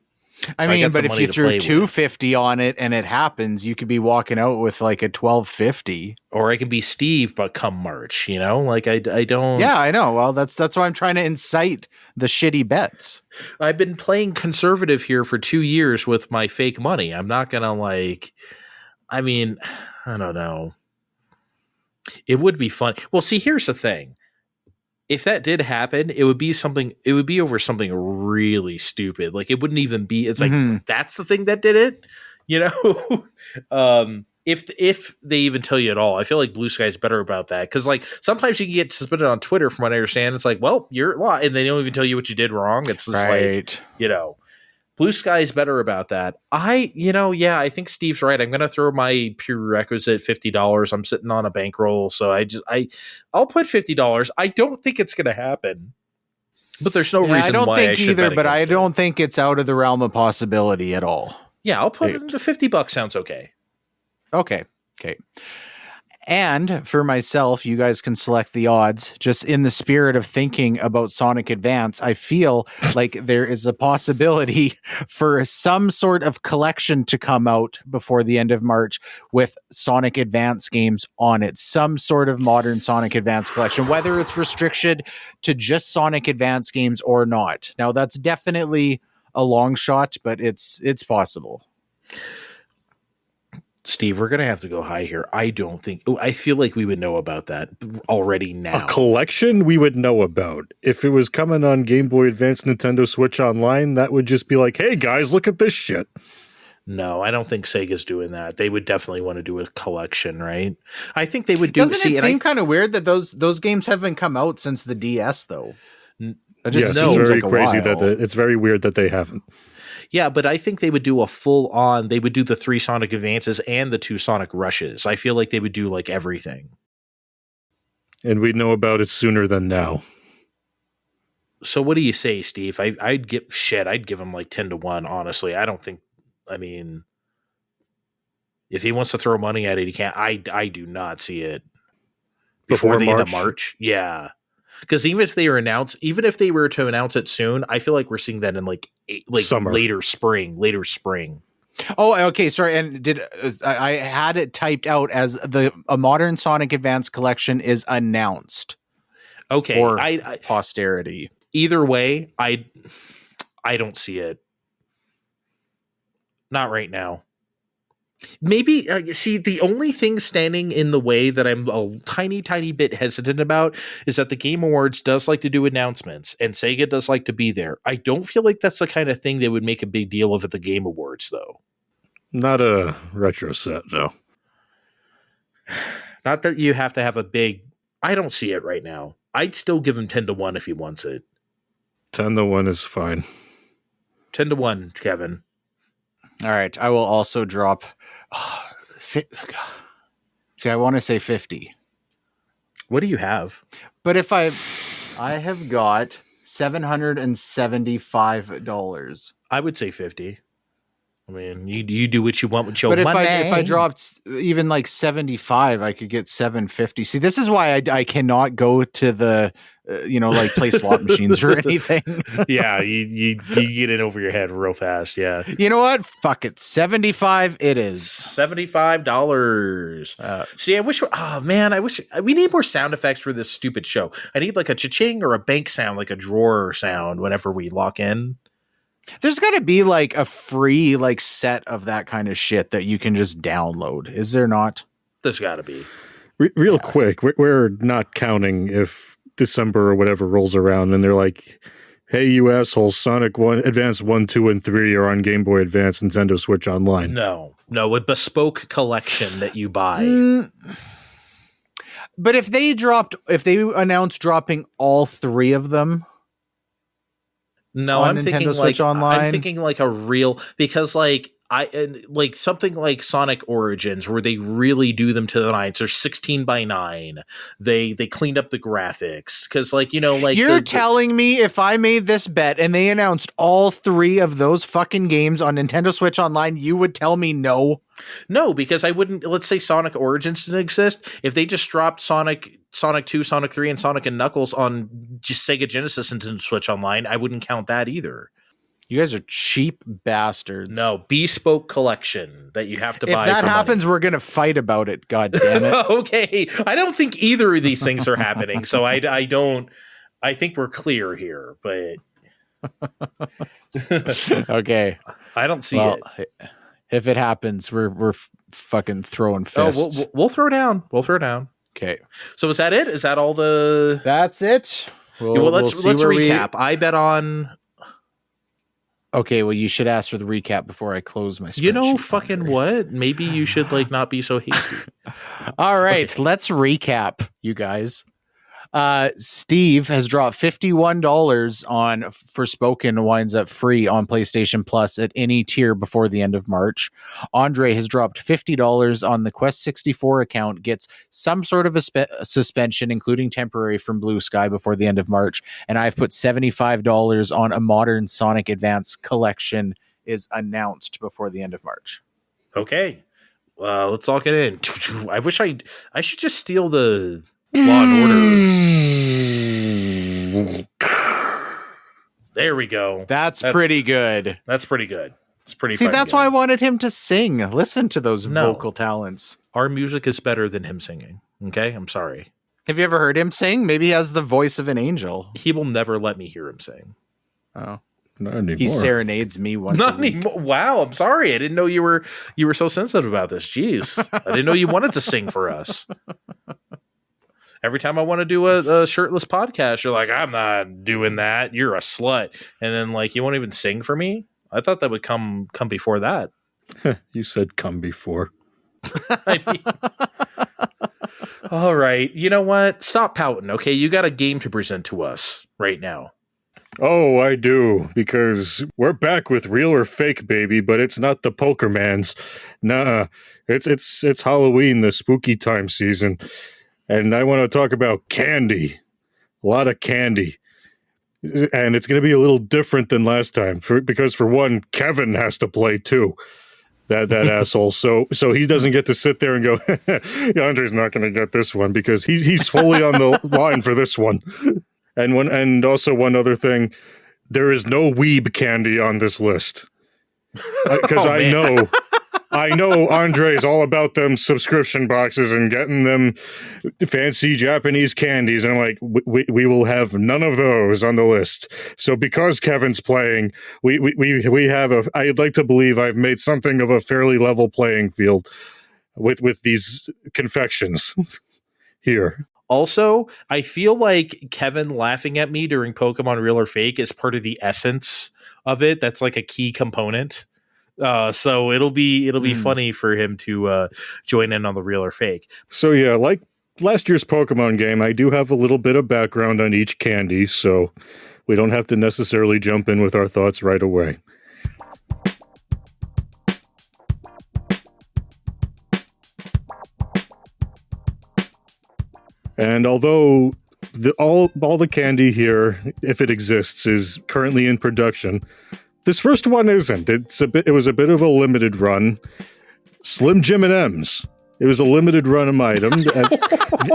I So mean, got some but if money you to threw play with. 250 on it and it happens, you could be walking out with like a 1250. Or I can be Steve, but come March, you know, like I don't. Yeah, I know. Well, that's why I'm trying to incite the shitty bets. I've been playing conservative here for 2 years with my fake money. I'm not gonna like. I mean, I don't know. It would be fun. Well, see, here's the thing. If that did happen, it would be something. It would be over something really stupid. Like it wouldn't even be. It's like that's the thing that did it. You know, if they even tell you at all, I feel like Blue Sky is better about that because like sometimes you can get suspended on Twitter. From what I understand, it's like, well, you're and they don't even tell you what you did wrong. It's just like, you know. Blue Sky is better about that. I think Steve's right. I'm going to throw my prerequisite $50. I'm sitting on a bankroll, so I'll put $50. I don't think it's going to happen, but there's no reason. I don't why think I should either, bet but I against don't think it's out of the realm of possibility at all. Yeah, I'll put it into $50. Sounds okay. Okay. And for myself, you guys can select the odds. Just in the spirit of thinking about Sonic Advance, I feel like there is a possibility for some sort of collection to come out before the end of March with Sonic Advance games on it. Some sort of modern Sonic Advance collection, whether it's restricted to just Sonic Advance games or not. Now, that's definitely a long shot, but it's possible. Steve, we're going to have to go high here. I feel like we would know about that already now. A collection we would know about. If it was coming on Game Boy Advance, Nintendo Switch Online, that would just be like, hey guys, look at this shit. No, I don't think Sega's doing that. They would definitely want to do a collection, right? I think they would do. Doesn't it seem kind of weird that those games haven't come out since the DS, though? It just seems it's very like crazy while. that it's very weird that they haven't. Yeah, but I think they would do a full on. They would do the 3 Sonic Advances and the 2 Sonic Rushes. I feel like they would do like everything. And we'd know about it sooner than now. So what do you say, Steve? I'd give him like 10-1. Honestly, I don't think. I mean, if he wants to throw money at it, he can't. I do not see it before the end of March. Yeah. Because even if they were to announce it soon, I feel like we're seeing that in like summer, later spring. Oh, okay. Sorry, and I had it typed out as a modern Sonic Advance collection is announced. Okay, for posterity. Either way, I don't see it. Not right now. Maybe see the only thing standing in the way that I'm a tiny bit hesitant about is that the Game Awards does like to do announcements and Sega does like to be there. I don't feel like that's the kind of thing they would make a big deal of at the Game Awards, though. Not a retro set, though. Not that you have to have a big. I don't see it right now. I'd still give him 10-1 if he wants it. 10-1 is fine. 10-1, Kevin. All right, I will also drop. See, I want to say 50. What do you have? But if I have got $775. I would say 50. I mean, you do what you want with your But money. if I dropped even like 75, I could get 750. See, this is why I cannot go to the like play slot machines or anything. Yeah, you get in over your head real fast. Yeah. You know what? Fuck it. 75 it is. $75. See, I wish we need more sound effects for this stupid show. I need like a cha-ching or a bank sound, like a drawer sound whenever we lock in. There's got to be like a free like set of that kind of shit that you can just download. Is there not? There's got to be. Real quick, we're not counting if December or whatever rolls around and they're like, hey, you assholes, Sonic 1, Advance 1, 2, and 3 are on Game Boy Advance, Nintendo Switch Online. No, a bespoke collection that you buy. But if they announced dropping all 3 of them, no, on I'm Nintendo thinking Switch like Online? I'm thinking like a real, because like like something like Sonic Origins where they really do them to the nines. They're 16:9. They cleaned up the graphics because like you're telling me if I made this bet and they announced all 3 of those fucking games on Nintendo Switch Online, you would tell me no? No, because I wouldn't. Let's say Sonic Origins didn't exist. If they just dropped Sonic 2, Sonic 3, and Sonic and Knuckles on just Sega Genesis and Nintendo Switch Online, I wouldn't count that either. You guys are cheap bastards. No, bespoke collection that you have to buy. If that for happens, money. we're gonna fight about it. God damn it. Okay, I don't think either of these things are happening. So I don't. I think we're clear here, but okay. I don't see it. If it happens, we're fucking throwing fists. Oh, we'll throw down. We'll throw down. Okay. So is that it? Is that all the? That's it. Let's recap. I bet on. Okay, well, you should ask for the recap before I close my spreadsheet. Fucking what? Maybe you should not be so hasty. All right, Let's recap, you guys. Steve has dropped $51 on Forspoken winds up free on PlayStation Plus at any tier before the end of March. Andre has dropped $50 on the Quest 64 account, gets some sort of a suspension, including temporary, from Blue Sky before the end of March. And I've put $75 on a modern Sonic Advance collection is announced before the end of March. Okay. Let's lock it in. I wish I should just steal the Law and Order. There we go. That's pretty good. That's pretty good. It's pretty. See, that's good. why I wanted him to sing. Listen to those vocal talents. Our music is better than him singing. Okay, I'm sorry. Have you ever heard him sing? Maybe he has the voice of an angel. He will never let me hear him sing. Oh, not anymore. He serenades me once. Not a week. anymore. Wow, I'm sorry. I didn't know you were so sensitive about this. Jeez, I didn't know you wanted to sing for us. Every time I want to do a shirtless podcast, you're like, I'm not doing that. You're a slut. And then you won't even sing for me. I thought that would come before that. You said come before. I mean, all right. You know what? Stop pouting. Okay. You got a game to present to us right now. Oh, I do, because we're back with Real or Fake, baby, but it's not the Pokermans. Nah, it's Halloween, the spooky time season. And I want to talk about candy. A lot of candy. And it's going to be a little different than last time. Because for one, Kevin has to play too. That asshole. So he doesn't get to sit there and go, Andre's not going to get this one, because he's fully on the line for this one. And also one other thing, there is no weeb candy on this list. Because I know Andre's all about them subscription boxes and getting them fancy Japanese candies. And I'm like, we will have none of those on the list. So because Kevin's playing, we have I'd like to believe I've made something of a fairly level playing field with these confections here. Also, I feel like Kevin laughing at me during Pokemon Real or Fake is part of the essence of it. That's like a key component. So it'll be funny for him to join in on the Real or Fake. So yeah, like last year's Pokemon game, I do have a little bit of background on each candy, so we don't have to necessarily jump in with our thoughts right away. And although all the candy here, if it exists, is currently in production, This first one isn't. It was a bit of a limited run. Slim Jim and M's. It was a limited run item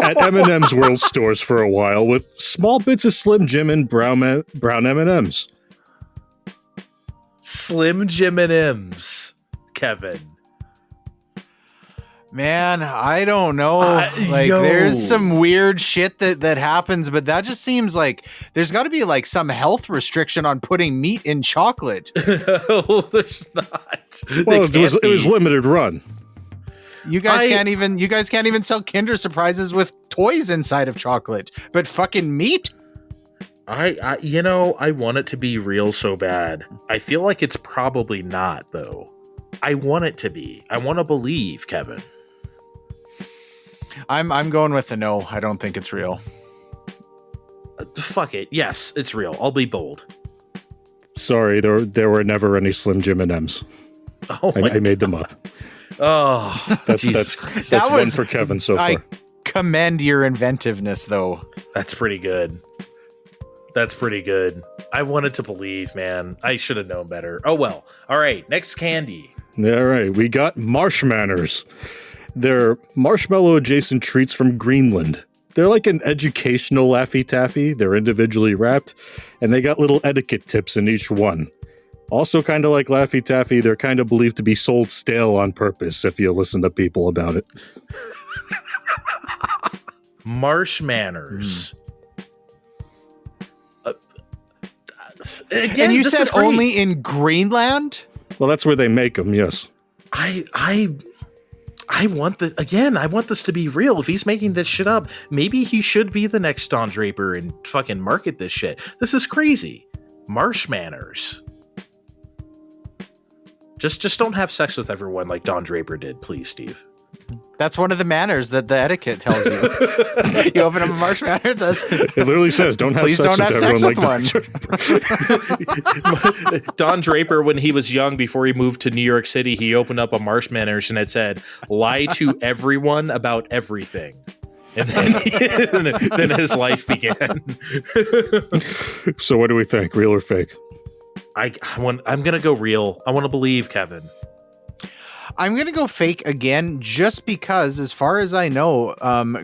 at M&M's World Stores for a while with small bits of Slim Jim and brown M&M's. Slim Jim and M's, Kevin. Man, I don't know. There's some weird shit that happens, but that just seems like there's got to be like some health restriction on putting meat in chocolate. Oh, there's not. Well, it was limited run. You guys can't even sell Kinder Surprises with toys inside of chocolate, but fucking meat. I want it to be real so bad. I feel like it's probably not, though. I want it to be. I want to believe, Kevin. I'm going with the no. I don't think it's real. Fuck it. Yes, it's real. I'll be bold. Sorry, there were never any Slim Jim and M's. Oh, I made them up. Oh, that's one for Kevin so far. I commend your inventiveness, though. That's pretty good. That's pretty good. I wanted to believe, man. I should have known better. Oh well. All right, next candy. All right, we got Marshmanners. They're marshmallow-adjacent treats from Greenland. They're like an educational Laffy Taffy. They're individually wrapped, and they got little etiquette tips in each one. Also kind of like Laffy Taffy, they're kind of believed to be sold stale on purpose if you listen to people about it. Marshmanners. Again, and you said only in Greenland? Well, that's where they make them, yes. I want this to be real. If he's making this shit up, maybe he should be the next Don Draper and fucking market this shit. This is crazy. Marshmanners. Just don't have sex with everyone like Don Draper did, please, Steve. That's one of the manners that the etiquette tells you. You open up a Marshmanner, it says... It literally says, don't have sex with everyone like one. Don Draper, when he was young, before he moved to New York City, he opened up a Marshmanners and it said, lie to everyone about everything. And then his life began. So what do we think? Real or fake? I'm going to go real. I want to believe, Kevin. I'm going to go fake again, just because, as far as I know,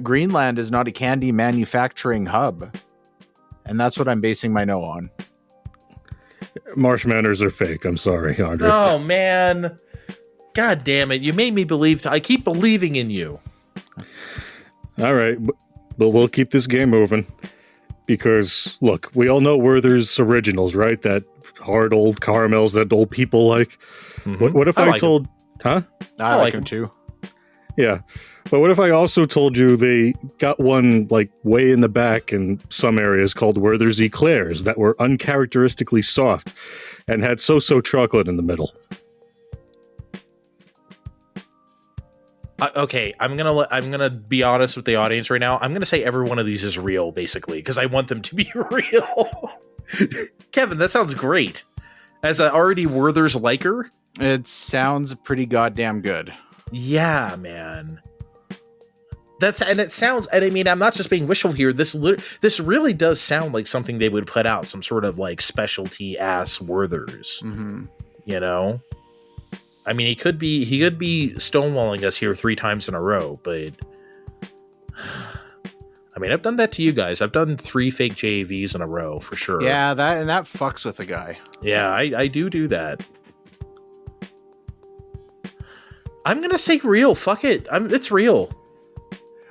Greenland is not a candy manufacturing hub. And that's what I'm basing my no on. Marshmanners are fake. I'm sorry, Andre. Oh, man. God damn it. You made me believe. I keep believing in you. All right. But we'll keep this game moving. Because, look, we all know Werther's Originals, right? That hard old caramels that old people like. Mm-hmm. What if I told... Huh? I like them too. Yeah. But what if I also told you they got one like way in the back in some areas called Werther's Eclairs that were uncharacteristically soft and had so-so chocolate in the middle? Okay, I'm gonna be honest with the audience right now. I'm gonna say every one of these is real, basically, because I want them to be real. Kevin, that sounds great. As an already Werther's liker, it sounds pretty goddamn good. Yeah, man. I mean, I'm not just being wishful here. This really does sound like something they would put out, some sort of like specialty ass Werther's. Mm-hmm. You know, I mean, he could be stonewalling us here 3 times in a row, but I mean, I've done that to you guys. I've done 3 fake JAVs in a row for sure. Yeah, that fucks with a guy. Yeah, I do that. I'm gonna say real. Fuck it. It's real.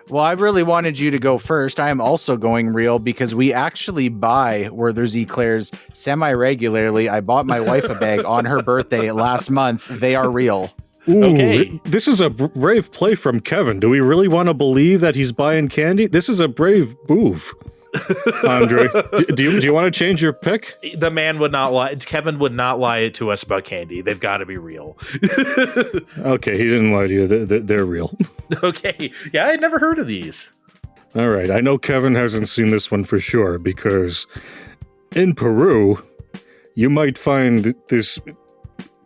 Well, I really wanted you to go first. I am also going real because we actually buy Werther's Eclairs semi-regularly. I bought my wife a bag on her birthday last month. They are real. Ooh, okay. This is a brave play from Kevin. Do we really want to believe that he's buying candy? This is a brave move. Andre, do you want to change your pick? The man would not lie. Kevin would not lie to us about candy. They've got to be real. Okay, he didn't lie to you. They're real. Okay. Yeah, I'd never heard of these. All right. I know Kevin hasn't seen this one for sure because in Peru, you might find this.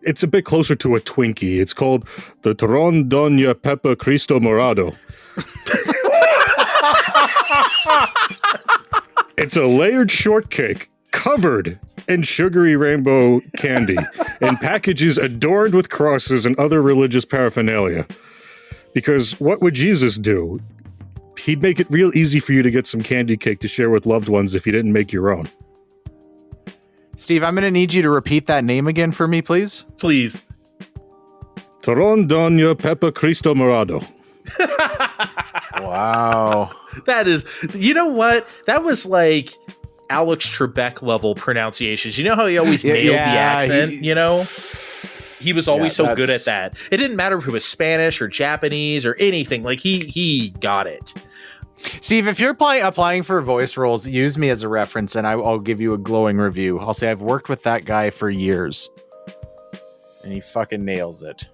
It's a bit closer to a Twinkie. It's called the Tron Doña Pepa Cristo Morado. It's a layered shortcake covered and sugary rainbow candy in packages adorned with crosses and other religious paraphernalia. Because what would Jesus do? He'd make it real easy for you to get some candy cake to share with loved ones if you didn't make your own. Steve, I'm going to need you to repeat that name again for me, please. Please. Toron Doña Pepa Cristo Morado. Wow. That is, you know what? That was like Alex Trebek level pronunciations. You know how he always nailed the accent, you know? He was always so good at that. It didn't matter if it was Spanish or Japanese or anything. Like, he got it. Steve, if you're applying for voice roles, use me as a reference and I'll give you a glowing review. I'll say I've worked with that guy for years. And he fucking nails it.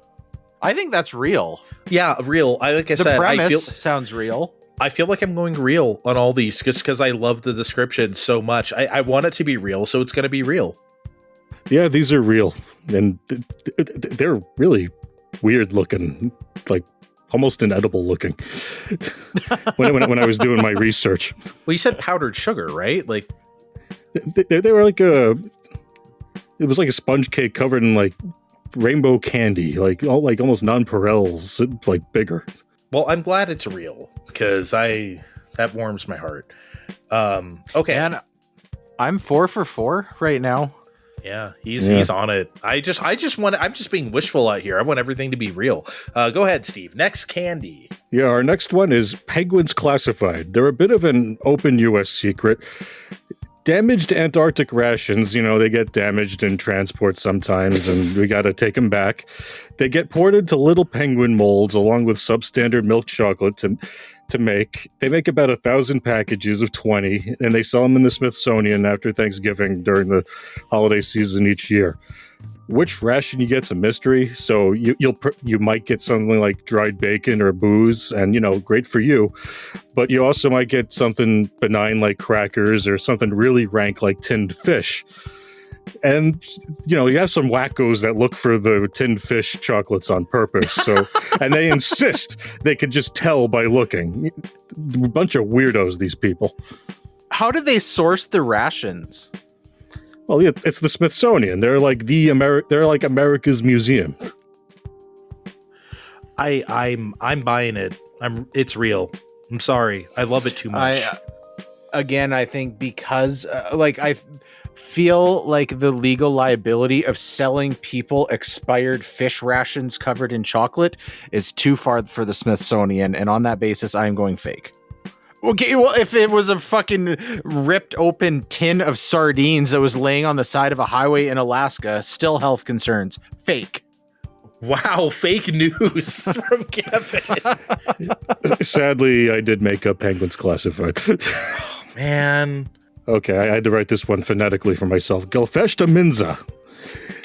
I think that's real. Yeah, real. Like I said, the premise I feel sounds real. I feel like I'm going real on all these just because I love the description so much. I want it to be real, so it's going to be real. Yeah, these are real. And they're really weird looking, like almost inedible looking when I was doing my research. Well, you said powdered sugar, right? Like they were like it was like a sponge cake covered in like rainbow candy, like almost nonpareils, like bigger. Well, I'm glad it's real because that warms my heart. Okay, and I'm 4 for 4 right now. Yeah, he's on it. I'm just being wishful out here. I want everything to be real. Go ahead, Steve. Next candy. Yeah, our next one is Penguins Classified. They're a bit of an open U.S. secret. Damaged Antarctic rations, they get damaged in transport sometimes, and we got to take them back. They get poured into little penguin molds along with substandard milk chocolate to make. They make about 1,000 packages of 20, and they sell them in the Smithsonian after Thanksgiving during the holiday season each year. Which ration you get's a mystery, so you might get something like dried bacon or booze, and great for you, but you also might get something benign like crackers or something really rank like tinned fish. And you have some wackos that look for the tinned fish chocolates on purpose, so and they insist they could just tell by looking. A bunch of weirdos, these people. How do they source the rations? Well, yeah, it's the Smithsonian. They're like they're like America's museum. I'm buying it. It's real. I'm sorry. I love it too much. I think because I feel like the legal liability of selling people expired fish rations covered in chocolate is too far for the Smithsonian, and on that basis, I am going fake. Okay, well, if it was a fucking ripped open tin of sardines that was laying on the side of a highway in Alaska, still health concerns. Fake. Wow, fake news from Kevin. Sadly, I did make up Penguins Classified. Oh, man. Okay, I had to write this one phonetically for myself. Gelfesta Minza.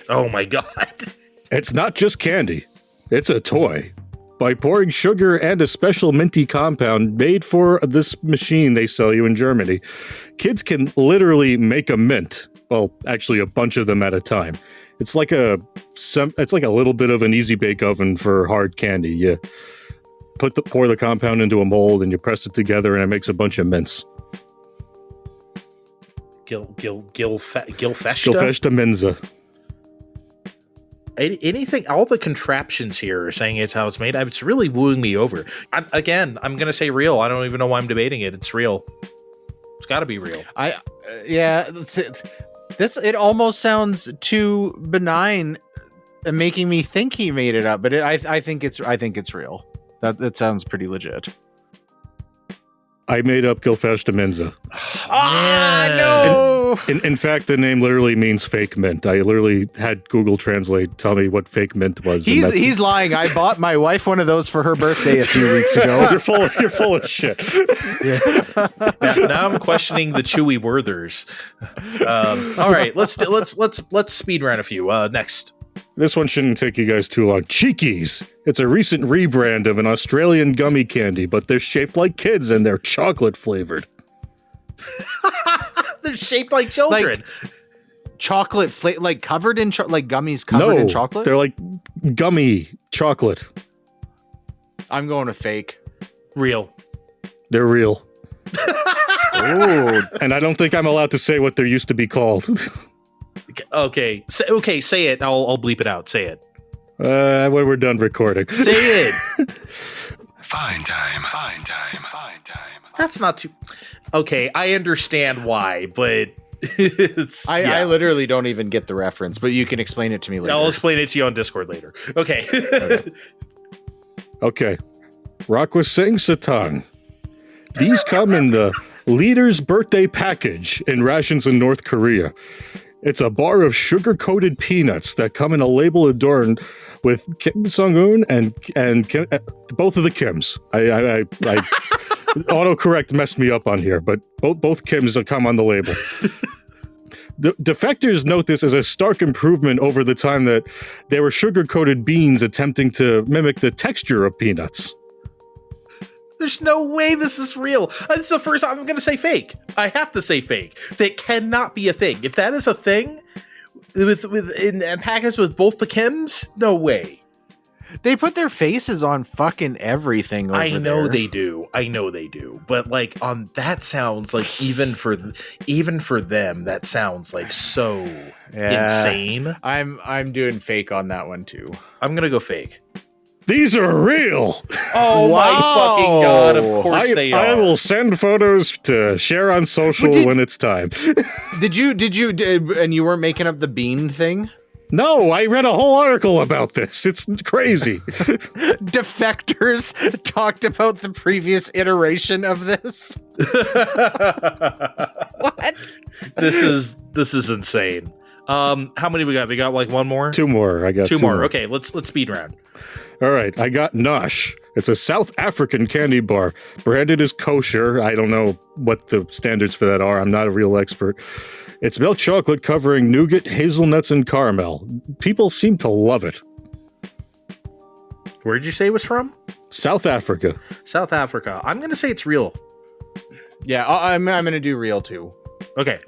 Oh my god. It's not just candy. It's a toy. By pouring sugar and a special minty compound made for this machine they sell you in Germany, kids can literally make a mint. Well, actually a bunch of them at a time. It's like a little bit of an easy bake oven for hard candy. You pour the compound into a mold and you press it together and it makes a bunch of mints. Gilfesta? Gilfesta Minza. Anything, all the contraptions here are saying it's how it's made. It's really wooing me over. I'm going to say real. I don't even know why I'm debating it. It's real. It's got to be real. It almost sounds too benign, making me think he made it up. But I think it's real. That sounds pretty legit. I made up Gilfesta Minza. No! In fact, the name literally means fake mint. I literally had Google Translate tell me what fake mint was. He's lying. I bought my wife one of those for her birthday a few weeks ago. You're full of shit. Yeah. Now I'm questioning the Chewy Werthers. All right, let's speed round a few. Next. This one shouldn't take you guys too long. Cheekies. It's a recent rebrand of an Australian gummy candy, but they're shaped like kids and they're chocolate flavored. They're shaped like children. Like chocolate like covered in like gummies covered in chocolate? They're like gummy chocolate. I'm going to fake. Real. They're real. Ooh. And I don't think I'm allowed to say what they used to be called. Okay, say it. I'll bleep it out. Say it. When we're done recording. Say it. Fine time. That's not too. Okay, I understand why, but I literally don't even get the reference, but you can explain it to me later. I'll explain it to you on Discord later. Okay. Okay. Rakwasing Satang. These come in the leader's birthday package in rations in North Korea. It's a bar of sugar-coated peanuts that come in a label adorned with Kim Sung-un and Kim, both of the Kims. I autocorrect messed me up on here, but both Kims come on the label. The defectors note this as a stark improvement over the time that they were sugar-coated beans attempting to mimic the texture of peanuts. There's no way this is real. This is the first time I'm going to say fake. I have to say fake. That cannot be a thing. If that is a thing, in packets with both the Kims, no way. They put their faces on fucking everything over I know there. they do. But like that sounds like even for them, that sounds like so insane. I'm doing fake on that one too. I'm going to go fake. These are real. Oh Wow. my fucking God. Of course they are. I will send photos to share on social when it's time. Did you and you weren't making up the bean thing? No, I read a whole article about this. It's crazy. Defectors talked about the previous iteration of this. What? This is insane. How many we got? We got like one more? Two more. I got Two more. Okay, let's speed round. All right, I got Nosh. It's a South African candy bar, branded as kosher. I don't know what the standards for that are. I'm not a real expert. It's milk chocolate covering nougat, hazelnuts, and caramel. People seem to love it. Where did you say it was from? South Africa. South Africa. I'm going to say it's real. Yeah, I'm going to do real too. Okay.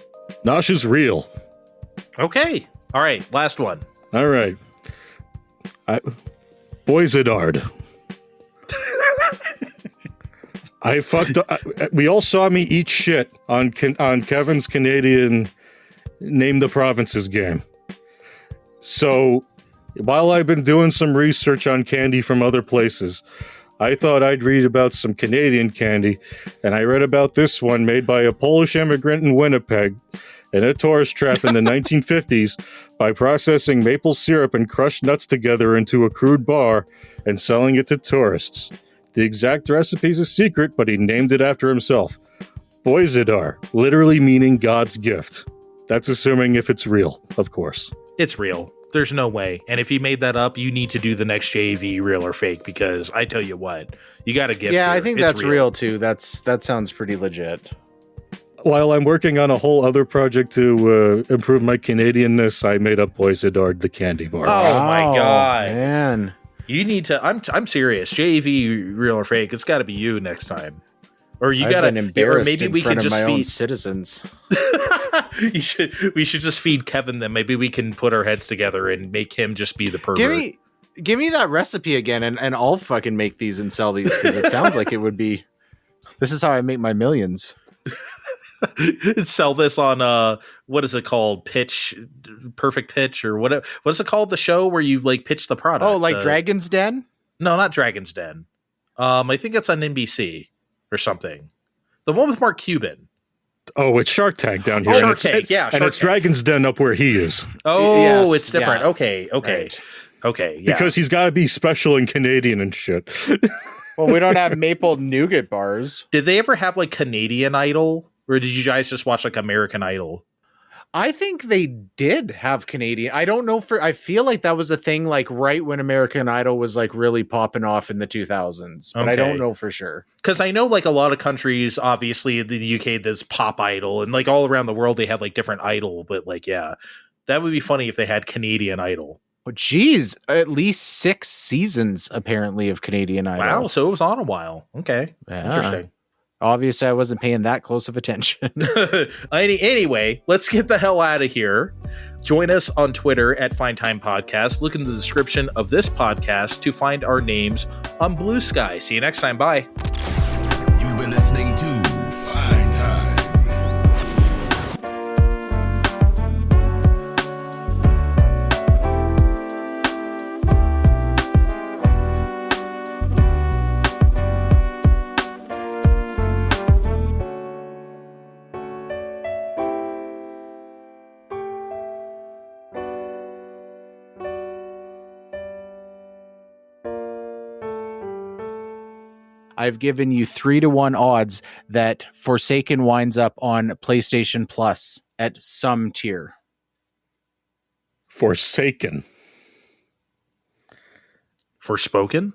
Nosh is real. Okay. All right, last one. All right. Boyzidard. I fucked up. We all saw me eat shit on Kevin's Canadian Name the Provinces game. So while I've been doing some research on candy from other places, I thought I'd read about some Canadian candy, and I read about this one made by a Polish immigrant in Winnipeg in a tourist trap in the 1950s by processing maple syrup and crushed nuts together into a crude bar and selling it to tourists. The exact recipe is a secret, but he named it after himself. Boyzidar, literally meaning God's gift. That's assuming if it's real, of course. It's real. There's no way. And if he made that up, you need to do the next JV, real or fake, because I tell you what, you got a gift. Yeah, here. I think It's that's real too. That sounds pretty legit. While I'm working on a whole other project to improve my Canadianness, I made up Boyzidard, the candy bar. Oh my God. Man. You need to. I'm serious. JV, real or fake? It's got to be you next time. Or you I've got to. been embarrassed Or maybe in we front can of just my own feed. citizens. We should just feed Kevin them. Maybe we can put our heads together and make him just be the pervert. Give me that recipe again, and I'll fucking make these and sell these because it sounds like it would be. This is how I make my millions. Sell this on what is it called? Perfect Pitch or whatever. What's it called? The show where you like pitch the product. Oh, like Dragon's Den? No, not Dragon's Den. I think it's on NBC or something. The one with Mark Cuban. Oh, it's Shark Tank down here. Oh, Shark Tank, yeah. And it's Dragon's Den up where he is. Oh, Yes, it's different. yeah. Okay. Right. Okay. Yeah. Because he's got to be special and Canadian and shit. Well, we don't have maple nougat bars. Did they ever have like Canadian Idol? Or did you guys just watch like American Idol? I think they did have Canadian. I don't know I feel like that was a thing like right when American Idol was like really popping off in the 2000s, but I don't know for sure. Because I know like a lot of countries, obviously in the UK, there's Pop Idol, and like all around the world they have like different Idol. But like, yeah, that would be funny if they had Canadian Idol. Oh, geez, at least 6 seasons apparently of Canadian Idol. Wow, so it was on a while. Okay, Yeah. interesting. Obviously, I wasn't paying that close of attention. Anyway, let's get the hell out of here. Join us on Twitter at Fine Time Podcast. Look in the description of this podcast to find our names on Blue Sky. See you next time. Bye. You've been listening to Fine Time. I've given you 3-1 odds that Forsaken winds up on PlayStation Plus at some tier. Forsaken. Forspoken?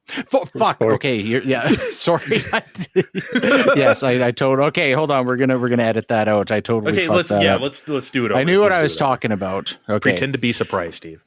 Fuck. Okay. Yeah. Sorry. Yes, I told. Okay, hold on. We're gonna edit that out. I totally. Okay, fucked that up. let's do it. I knew what I was talking about. Okay. Pretend to be surprised, Steve.